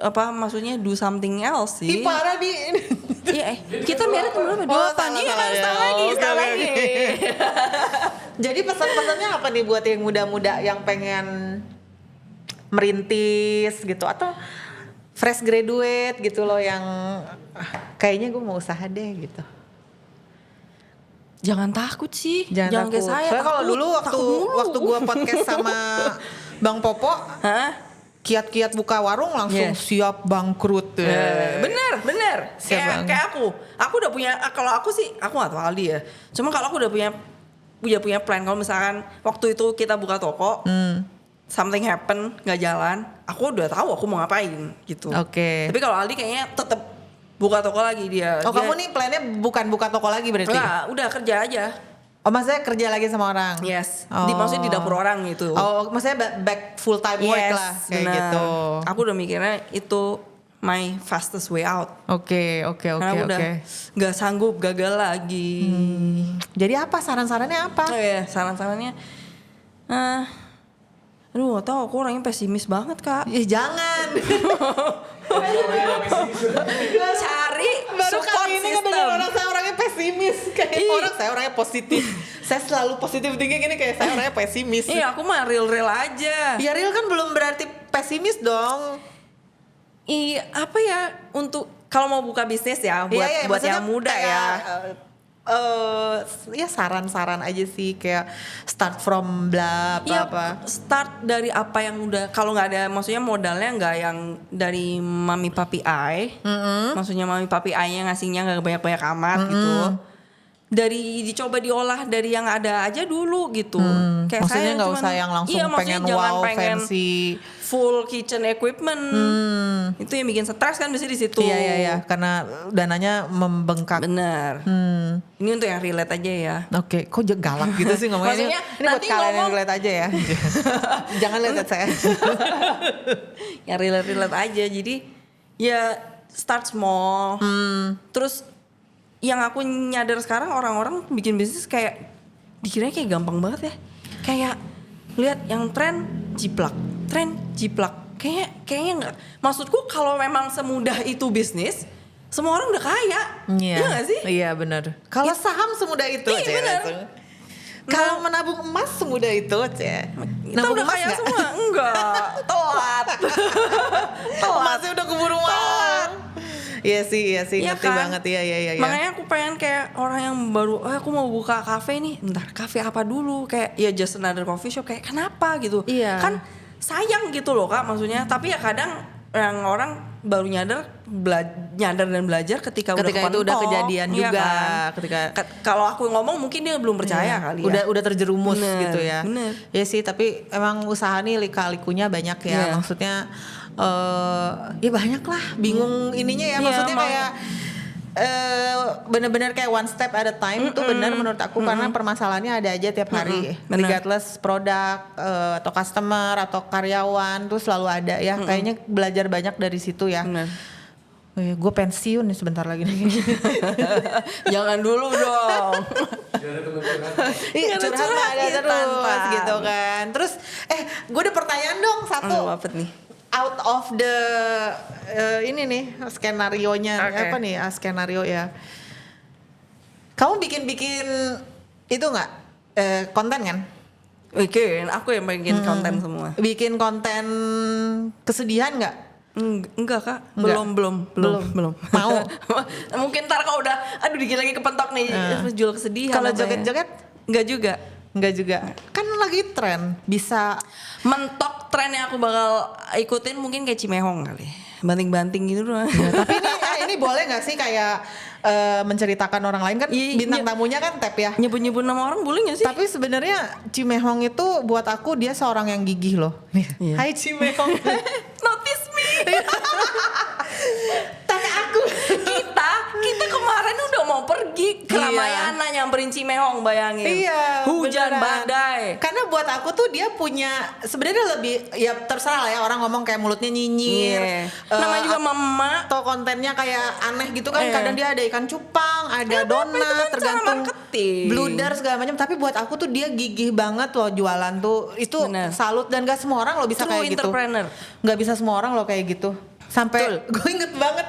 apa maksudnya do something else sih. Parah di. Iya, kita married berapa? 28. Iya kan, setahun lagi. Jadi pesan-pesannya apa nih buat yang muda-muda yang pengen merintis gitu atau fresh graduate gitu loh, yang kayaknya gue mau usaha deh gitu. Jangan takut sih. Jangan kayak saya. Soalnya kalau dulu waktu gue podcast sama Bang Popo, kiat-kiat buka warung langsung siap bangkrut. Bener. Kayak aku udah punya. Kalau aku sih, aku nggak tahu Aldi ya. Cuma kalau aku udah punya plan. Kalau misalkan waktu itu kita buka toko, something happen, nggak jalan, aku udah tahu aku mau ngapain gitu. Oke. Tapi kalau Aldi kayaknya tetap buka toko lagi dia. Kamu nih plannya bukan buka toko lagi berarti? Enggak, udah kerja aja. Maksudnya kerja lagi sama orang? Yes. Maksudnya di dapur orang gitu. Maksudnya back full time work lah kayak gitu. Aku udah mikirnya itu my fastest way out. Oke. Udah nggak sanggup, gagal lagi. Jadi apa saran-sarannya apa? Saran-sarannya, aduh gak tau, aku orangnya pesimis banget Kak. Jangan. Cari baru support kali ini system. Kan orang saya orangnya pesimis, kayak saya orangnya positif. Saya selalu positif tinggi gini, kayak saya orangnya pesimis. Iya, aku mah real aja. Ya real kan belum berarti pesimis dong. Iya, apa ya, untuk kalau mau buka bisnis ya buat yang muda kayak, ya saran-saran aja sih, kayak start from blah apa. Start dari apa yang udah, kalau nggak ada, maksudnya modalnya nggak yang dari mami papi ai, maksudnya mami papi ai-nya ngasihnya nggak banyak-banyak amat gitu. Dari dicoba diolah dari yang ada aja dulu gitu. Kayak maksudnya nggak usah yang langsung pengen wow fancy full kitchen equipment. Itu yang bikin stres kan biasanya di situ. Iya, karena dananya membengkak. Bener. Ini untuk yang relate aja ya. Oke, kok galak gitu sih ngomongnya. Maksudnya, ini buat kalian yang relate aja ya. Jangan lihat saya. Yang relate aja. Jadi ya start small. Terus yang aku nyadar sekarang, orang-orang bikin bisnis kayak dikiranya kayak gampang banget ya. Kayak lihat yang tren jiplak. Kayaknya enggak. Maksudku kalau memang semudah itu bisnis, semua orang udah kaya. Iya gak sih? Iya benar. Kalau saham semudah itu. Iya benar. Kalau menabung emas semudah itu, Kita udah kaya semua? Enggak, telat. Emasnya udah keburu mahal. Iya sih, ngerti kan? banget ya. Makanya aku pengen kayak orang yang baru, aku mau buka kafe nih, bentar kafe apa dulu? Kayak ya just another coffee shop, kayak kenapa gitu? Iya. Kan sayang gitu loh Kak, maksudnya. Tapi ya kadang yang orang baru nyadar dan belajar ketika udah itu udah kejadian iya juga kan? ketika kalau aku ngomong mungkin dia belum percaya kali ya. Udah terjerumus gitu ya. Bener. Ya sih, tapi emang usaha nih lika-likunya banyak ya. Maksudnya ya banyak lah, bingung ininya ya. Maksudnya kayak bener-bener kayak one step at a time tuh bener menurut aku, karena permasalahannya ada aja tiap hari, regardless produk atau customer atau karyawan tuh selalu ada ya. Kayaknya belajar banyak dari situ ya. Gue pensiun nih sebentar lagi nih. Jangan dulu dong. Iya, curhat ada terus gitu kan. Terus gue ada pertanyaan dong satu. Apa nih? Out of the ini nih skenarionya apa nih skenario ya. Kamu bikin itu nggak konten kan? Bikin, aku yang bikin konten semua. Bikin konten kesedihan nggak? Enggak Kak, belum. Mau? Mungkin ntar kalau udah, aduh dikit lagi kepentok nih, jual kesedihan. Kalau joget-joget? Enggak juga. Kan lagi tren, bisa mentok tren yang aku bakal ikutin mungkin kayak Cimehong kali. Banting-banting gitu doang. Ya, tapi ini boleh nggak sih kayak menceritakan orang lain kan, bintang tamunya kan Tep ya. Nyebut-nyebut nama orang boleh nggak sih? Tapi sebenarnya Cimehong itu buat aku dia seorang yang gigih loh. Hai Cimehong. Notice me. Tanya aku. Kita kemarin udah mau pergi ke Ramayana nyamperin Cimehong, bayangin. Iya. Hujan badai. Karena buat aku tuh dia punya sebenarnya lebih, ya terserah lah ya orang ngomong kayak mulutnya nyinyir. Namanya juga mama. Atau kontennya kayak aneh gitu kan. Kadang dia ada ikan cupang, ada donat, tergantung bluder segala macam. Tapi buat aku tuh dia gigih banget loh jualan tuh. Itu salut, dan gak semua orang loh bisa kayak gitu. Gak bisa semua orang loh kayak gitu. Sampai gue inget banget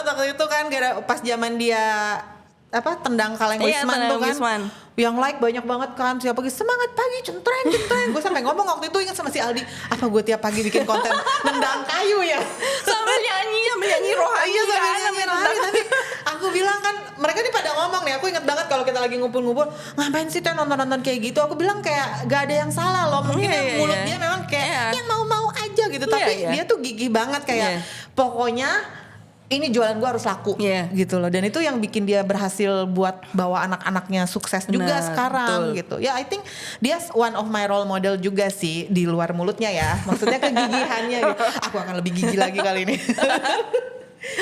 waktu itu kan pas zaman dia tendang kaleng Wisman tuh kan. Yang like banyak banget kan, siapa pagi semangat pagi centreng. Gue sampai ngomong waktu itu, ingat sama si Aldi, apa gue tiap pagi bikin konten nendang kayu ya. Sampai nyanyi rohani. Iya sampai nyanyi. Tapi aku bilang kan, mereka nih pada ngomong nih, aku inget banget kalau kita lagi ngumpul-ngumpul, ngapain sih Teh nonton kayak gitu. Aku bilang kayak gak ada yang salah loh. Mungkin mulut dia memang kayak yang mau-mau aja gitu. Tapi dia tuh gigih banget kayak pokoknya ini jualan gue harus laku gitu loh. Dan itu yang bikin dia berhasil buat bawa anak-anaknya sukses juga sekarang gitu. Ya I think dia one of my role model juga sih, di luar mulutnya ya. Maksudnya kegigihannya gitu. Aku akan lebih gigih lagi kali ini.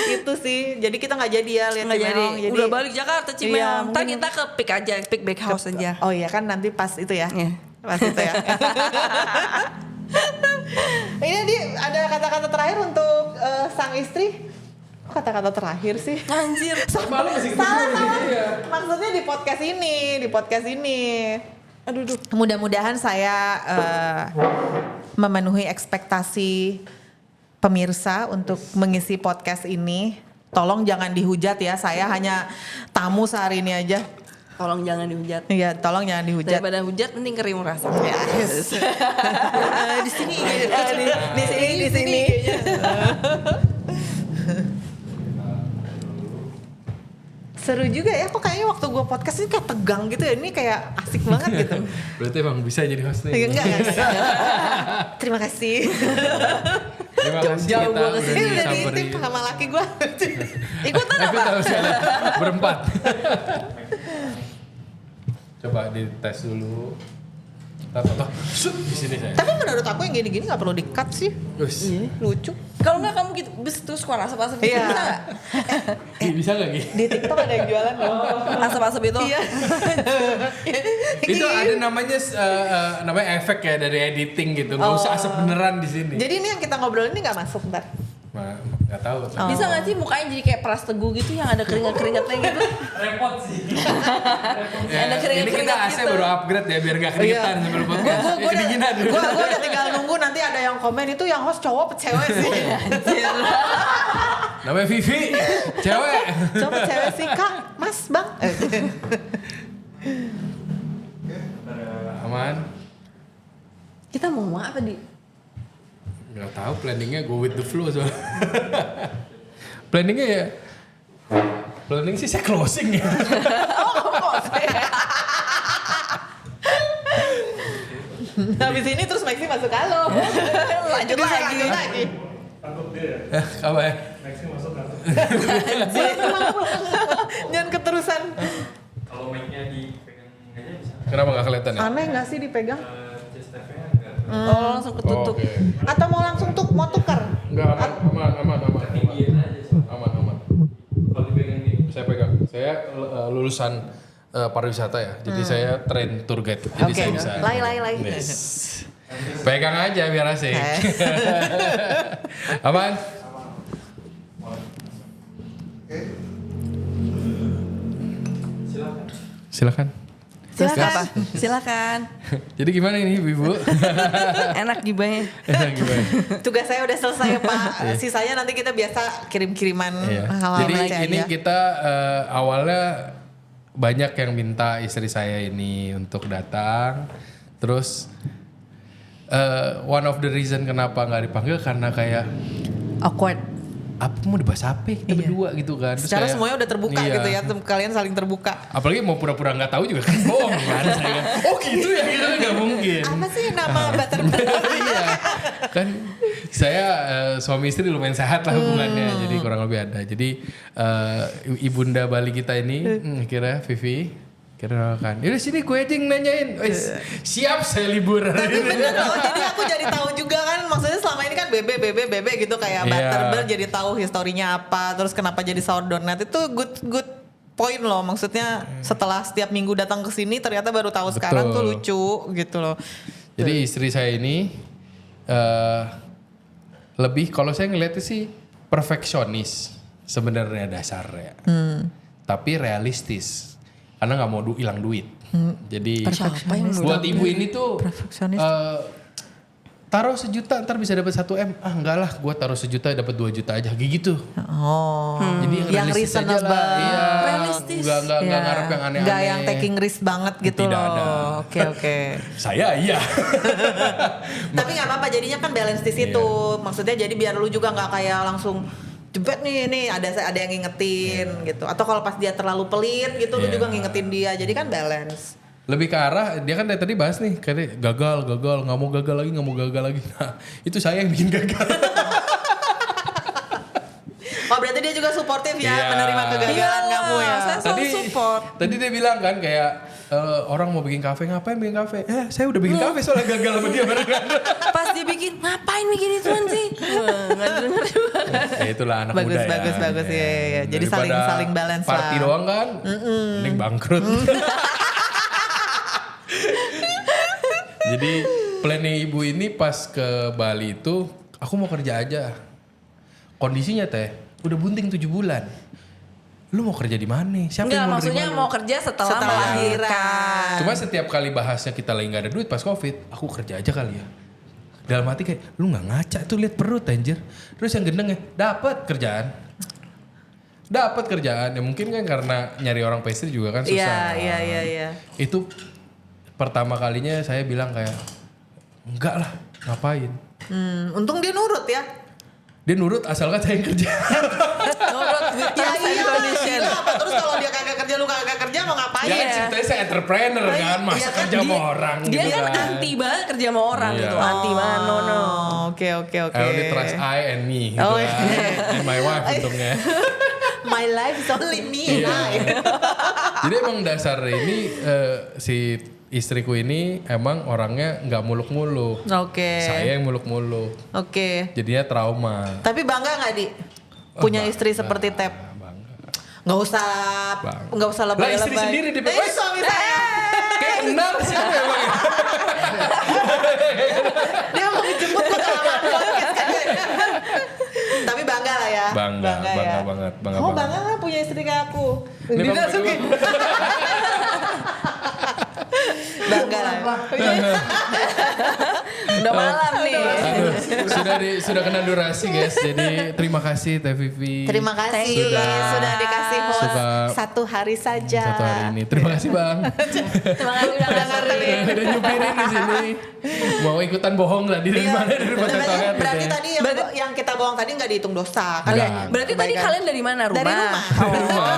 Itu sih. Jadi kita gak jadi ya lihat Cimehong. Jadi udah balik Jakarta Cimehong. Ntar kita ke Pick aja, Pick Bakehouse aja. Oh iya kan nanti pas itu ya. Pas itu ya. Ini ada kata-kata terakhir untuk sang istri. Kata-kata terakhir sih. Anjir. Salah. Maksudnya di podcast ini. Aduh. Mudah-mudahan saya memenuhi ekspektasi pemirsa untuk mengisi podcast ini. Tolong jangan dihujat ya. Saya hanya tamu sehari ini aja. Tolong jangan dihujat. Iya, tolong jangan dihujat. Daripada hujat mending kering rasa. Yes. Di sini. Di sini. Seru juga ya, kok kayaknya waktu gue podcast ini kayak tegang gitu ya, ini kayak asik banget gitu. Berarti emang bisa jadi hostnya. Enggak. Terima kasih. Terima kasih Jauh kita gue kesini udah disamperin. diintip sama laki gue. Ikutan apa? Berempat. Coba dites dulu. Di sini saya. Tapi menurut aku yang gini-gini gak perlu di-cut sih. Lucu. Kalau nggak kamu gitu, terus suka asap-asap gitu, bisa nggak? Bisa nggak gitu? Di TikTok ada yang jualan dong. Asap-asap itu? Iya. Itu ada namanya efek ya dari editing gitu. Nggak usah asap beneran di sini. Jadi ini yang kita ngobrol ini nggak masuk ntar. Nggak tahu. Bisa nggak sih mukanya jadi kayak Pras Teguh gitu yang ada keringat-keringatnya gitu? Repot sih. Ada keringat-keringat ini kita AC gitu. baru upgrade ya biar nggak keringetan sambil podcast. Kedinginan. Gue udah tinggal nunggu nanti ada yang komen itu yang host cowok apa cewek sih. Namanya Vivi, cewek. Cowok apa cewek sih Kak, Mas, Bang. Aman. Kita mau apa di? Gak tahu, planningnya go with the flow soalnya. Planningnya ya. Planning sih saya closing ya. Habis ini terus Maxi masuk halo. Lanjut lagi. Apa ya? Maxi masuk kantor. Jangan keterusan. Kalau mic-nya dipegang aja bisa. Kenapa gak kelihatan ya? Aneh nggak sih dipegang? Just TV-nya enggak. Oh, langsung ketutup. Oke. Atau mau langsung mau tukar? Enggak, aman. Ketinggian aja sih. Aman. Kalau dipegang di Saya pegang. Saya lulusan pariwisata ya. Jadi saya train tour guide. Jadi Oke. saya bisa. Lai. Yes. Pegang aja biar asik. Aman? Silakan. Silakan. Jadi gimana ini Ibu? Enak gibahnya. Gimana? Tugas saya udah selesai ya Pak. Sisanya nanti kita biasa kirim-kiriman Iya. hal-hal Jadi receh ini aja. kita awalnya banyak yang minta istri saya ini untuk datang. Terus one of the reason kenapa nggak dipanggil karena kayak Awkward. apa mau dibahas apa kita berdua gitu kan. Terus Secara kayak, semuanya udah terbuka iya. gitu ya, kalian saling terbuka. Apalagi mau pura-pura nggak tahu juga kan bohong gimana saya kan. Oh gitu ya, gitu kan nggak mungkin. Apa sih nama butter Iya kan saya suami istri lumayan sehat lah hubungannya, jadi kurang lebih ada. Jadi ibunda Bali kita ini kira Vivi kira kan yaudah sini gue aja yang nanyain. Siap saya libur. Tapi bener loh, jadi aku jadi tahu juga kan, maksudnya selama ini kan bebe gitu kayak Butterbird, jadi tahu historinya apa, terus kenapa jadi sourdough nut, itu good point loh, maksudnya setelah setiap minggu datang ke sini ternyata baru tahu sekarang tuh lucu gitu loh. Jadi istri saya ini lebih kalau saya ngeliatnya sih perfeksionis sebenarnya dasarnya, tapi realistis karena nggak mau hilang duit. Jadi buat ibu ini tuh Perfeksionis. taruh 1 juta ntar bisa dapat 1 M. Enggak lah, gue taruh 1 juta dapat 2 juta aja gitu. Oh, Jadi yang realistis aja reasonable. lah. Iya, Realistis. Enggak ngarep yang aneh-aneh. Nggak yang taking risk banget gitu Tidak loh. ada. Oke. Saya iya. Tapi nggak apa-apa, jadinya kan balance di situ. Maksudnya jadi biar lu juga nggak kayak langsung jebet nih ada yang ngingetin gitu. Atau kalau pas dia terlalu pelit gitu, lu Iya. juga ngingetin dia. Jadi kan balance. Lebih ke arah dia kan dari tadi bahas nih kayak gagal nggak mau gagal lagi. Nah, itu saya yang bikin gagal. Oh berarti dia juga suportif ya, Iya. menerima kegagalan kamu ya. Saya selalu support. Tadi dia bilang kan kayak orang mau bikin kafe, ngapain bikin kafe? Saya udah bikin kafe soalnya gagal sama dia barengan. Pas dia bikin, ngapain bikin ituan sih? Nggak denger juga. Ya itulah anak Bagus, muda bagus, ya. bagus, iya. Jadi Daripada saling balance party lah. doang kan, mending bangkrut. Jadi planning ibu ini pas ke Bali itu, aku mau kerja aja. Kondisinya teh, udah bunting 7 bulan. Lu mau kerja di mana? Siapa Enggak, yang mau maksudnya nerima lu? mau kerja setelah Setelah melahirkan. Cuma setiap kali bahasnya kita lagi gak ada duit pas Covid, aku kerja aja kali ya. Dalam hati kayak, lu gak ngaca tuh lihat perut anjir. Terus yang gendeng ya, dapat kerjaan. Ya mungkin kan karena nyari orang pastry juga kan susah. Iya. Itu pertama kalinya saya bilang kayak, enggak lah, ngapain. Untung dia nurut ya. Dia nurut asalkan saya yang kerja. Nurut with terms and condition. Gila, apa terus kalau dia kagak kerja lu kagak kerja mau ngapain? Ya kan ceritanya saya entrepreneur kan, masa Iya kan, kerja sama orang Dia gitu kan kan. anti banget kerja sama orang Iya. gitu. Anti banget, no. Oke. I only trust I and me gitu Oh, kan. iya. And my wife untungnya. My life is only me. Iya. Hai. Jadi emang dasar ini si istriku ini emang orangnya nggak muluk-muluk. Oke. Saya yang muluk-muluk. Oke. Jadinya trauma. Tapi bangga nggak di punya Bangga. istri seperti Tep? Bangga. Nggak usah Lah istri sendiri di suami saya. Kayak kenal siapa emang ya? Dia mau dijemput ke halaman podcast kan. Tapi bangga lah ya. Bangga ya. banget. Kamu bangga nggak punya istri kayak aku? Ini Dina bang- Suki. Bangga lah. Udah malam nih. Aduh, sudah kena durasi guys. Jadi terima kasih Teh Vivi. Terima kasih sudah dikasih host satu hari saja. Satu hari ini. Terima kasih Bang. Terima kasih udah nganterin. Udah nyupirin di sini. Mau ikutan bohong tadi dari mana dari Potato Head. Berarti tadi yang kita bohong tadi nggak dihitung dosa kan? Berarti tadi kalian dari mana? Rumah? Dari rumah. Rumah.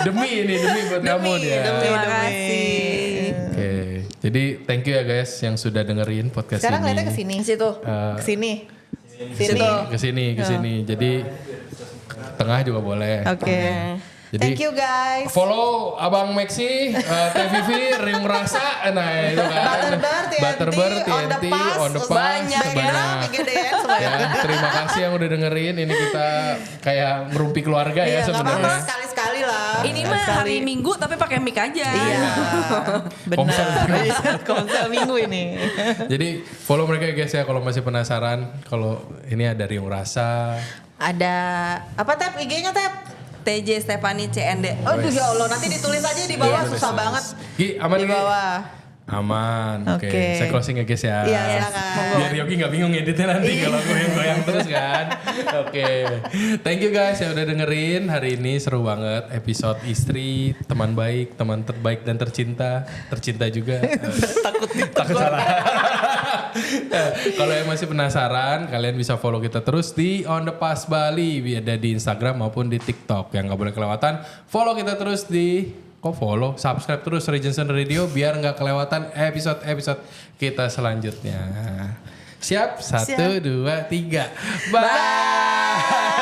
demi buat kamu dia. Terima kasih. Oke. Jadi thank you ya guys yang sudah dengerin podcast Sekarang ini. lihatnya ke sini. Situ. Ke sini. Jadi tengah juga boleh. Oke. Jadi, thank you guys. Follow Abang Maxi, Teh Vivi, Riung Rasa, nah itu kan. Butterbird, TNT, On The Pass, banyak. Ya, terima kasih yang udah dengerin. Ini kita kayak ngerumpi keluarga ya sebenarnya. Sekali-sekali lah. Ini mah hari Minggu tapi pakai mic aja. Iya. Komsel. Komsel Minggu ini. Jadi follow mereka ya guys ya kalau masih penasaran. Kalau ini ada Riung Rasa. Ada apa Tep? IG-nya Tep? TJ Stefani CND. Aduh ya Allah, nanti ditulis aja di bawah, susah banget. Gi, aman di Gi? bawah. Aman, oke. Oke. Saya closing ya guys ya. Iya, silakan. Biar Yogi gak bingung editnya nanti kalau goyang-goyang terus kan. Oke. Thank you guys yang udah dengerin. Hari ini seru banget episode istri, teman baik, teman terbaik dan tercinta. Tercinta juga. Takut salah. Kalau yang masih penasaran, kalian bisa follow kita terus di On The Pass Bali. Ada di Instagram maupun di TikTok. Yang gak boleh kelewatan, follow kita terus di... subscribe terus Regency Radio biar nggak kelewatan episode-episode kita selanjutnya. Siap? 1, 2, 3. Bye.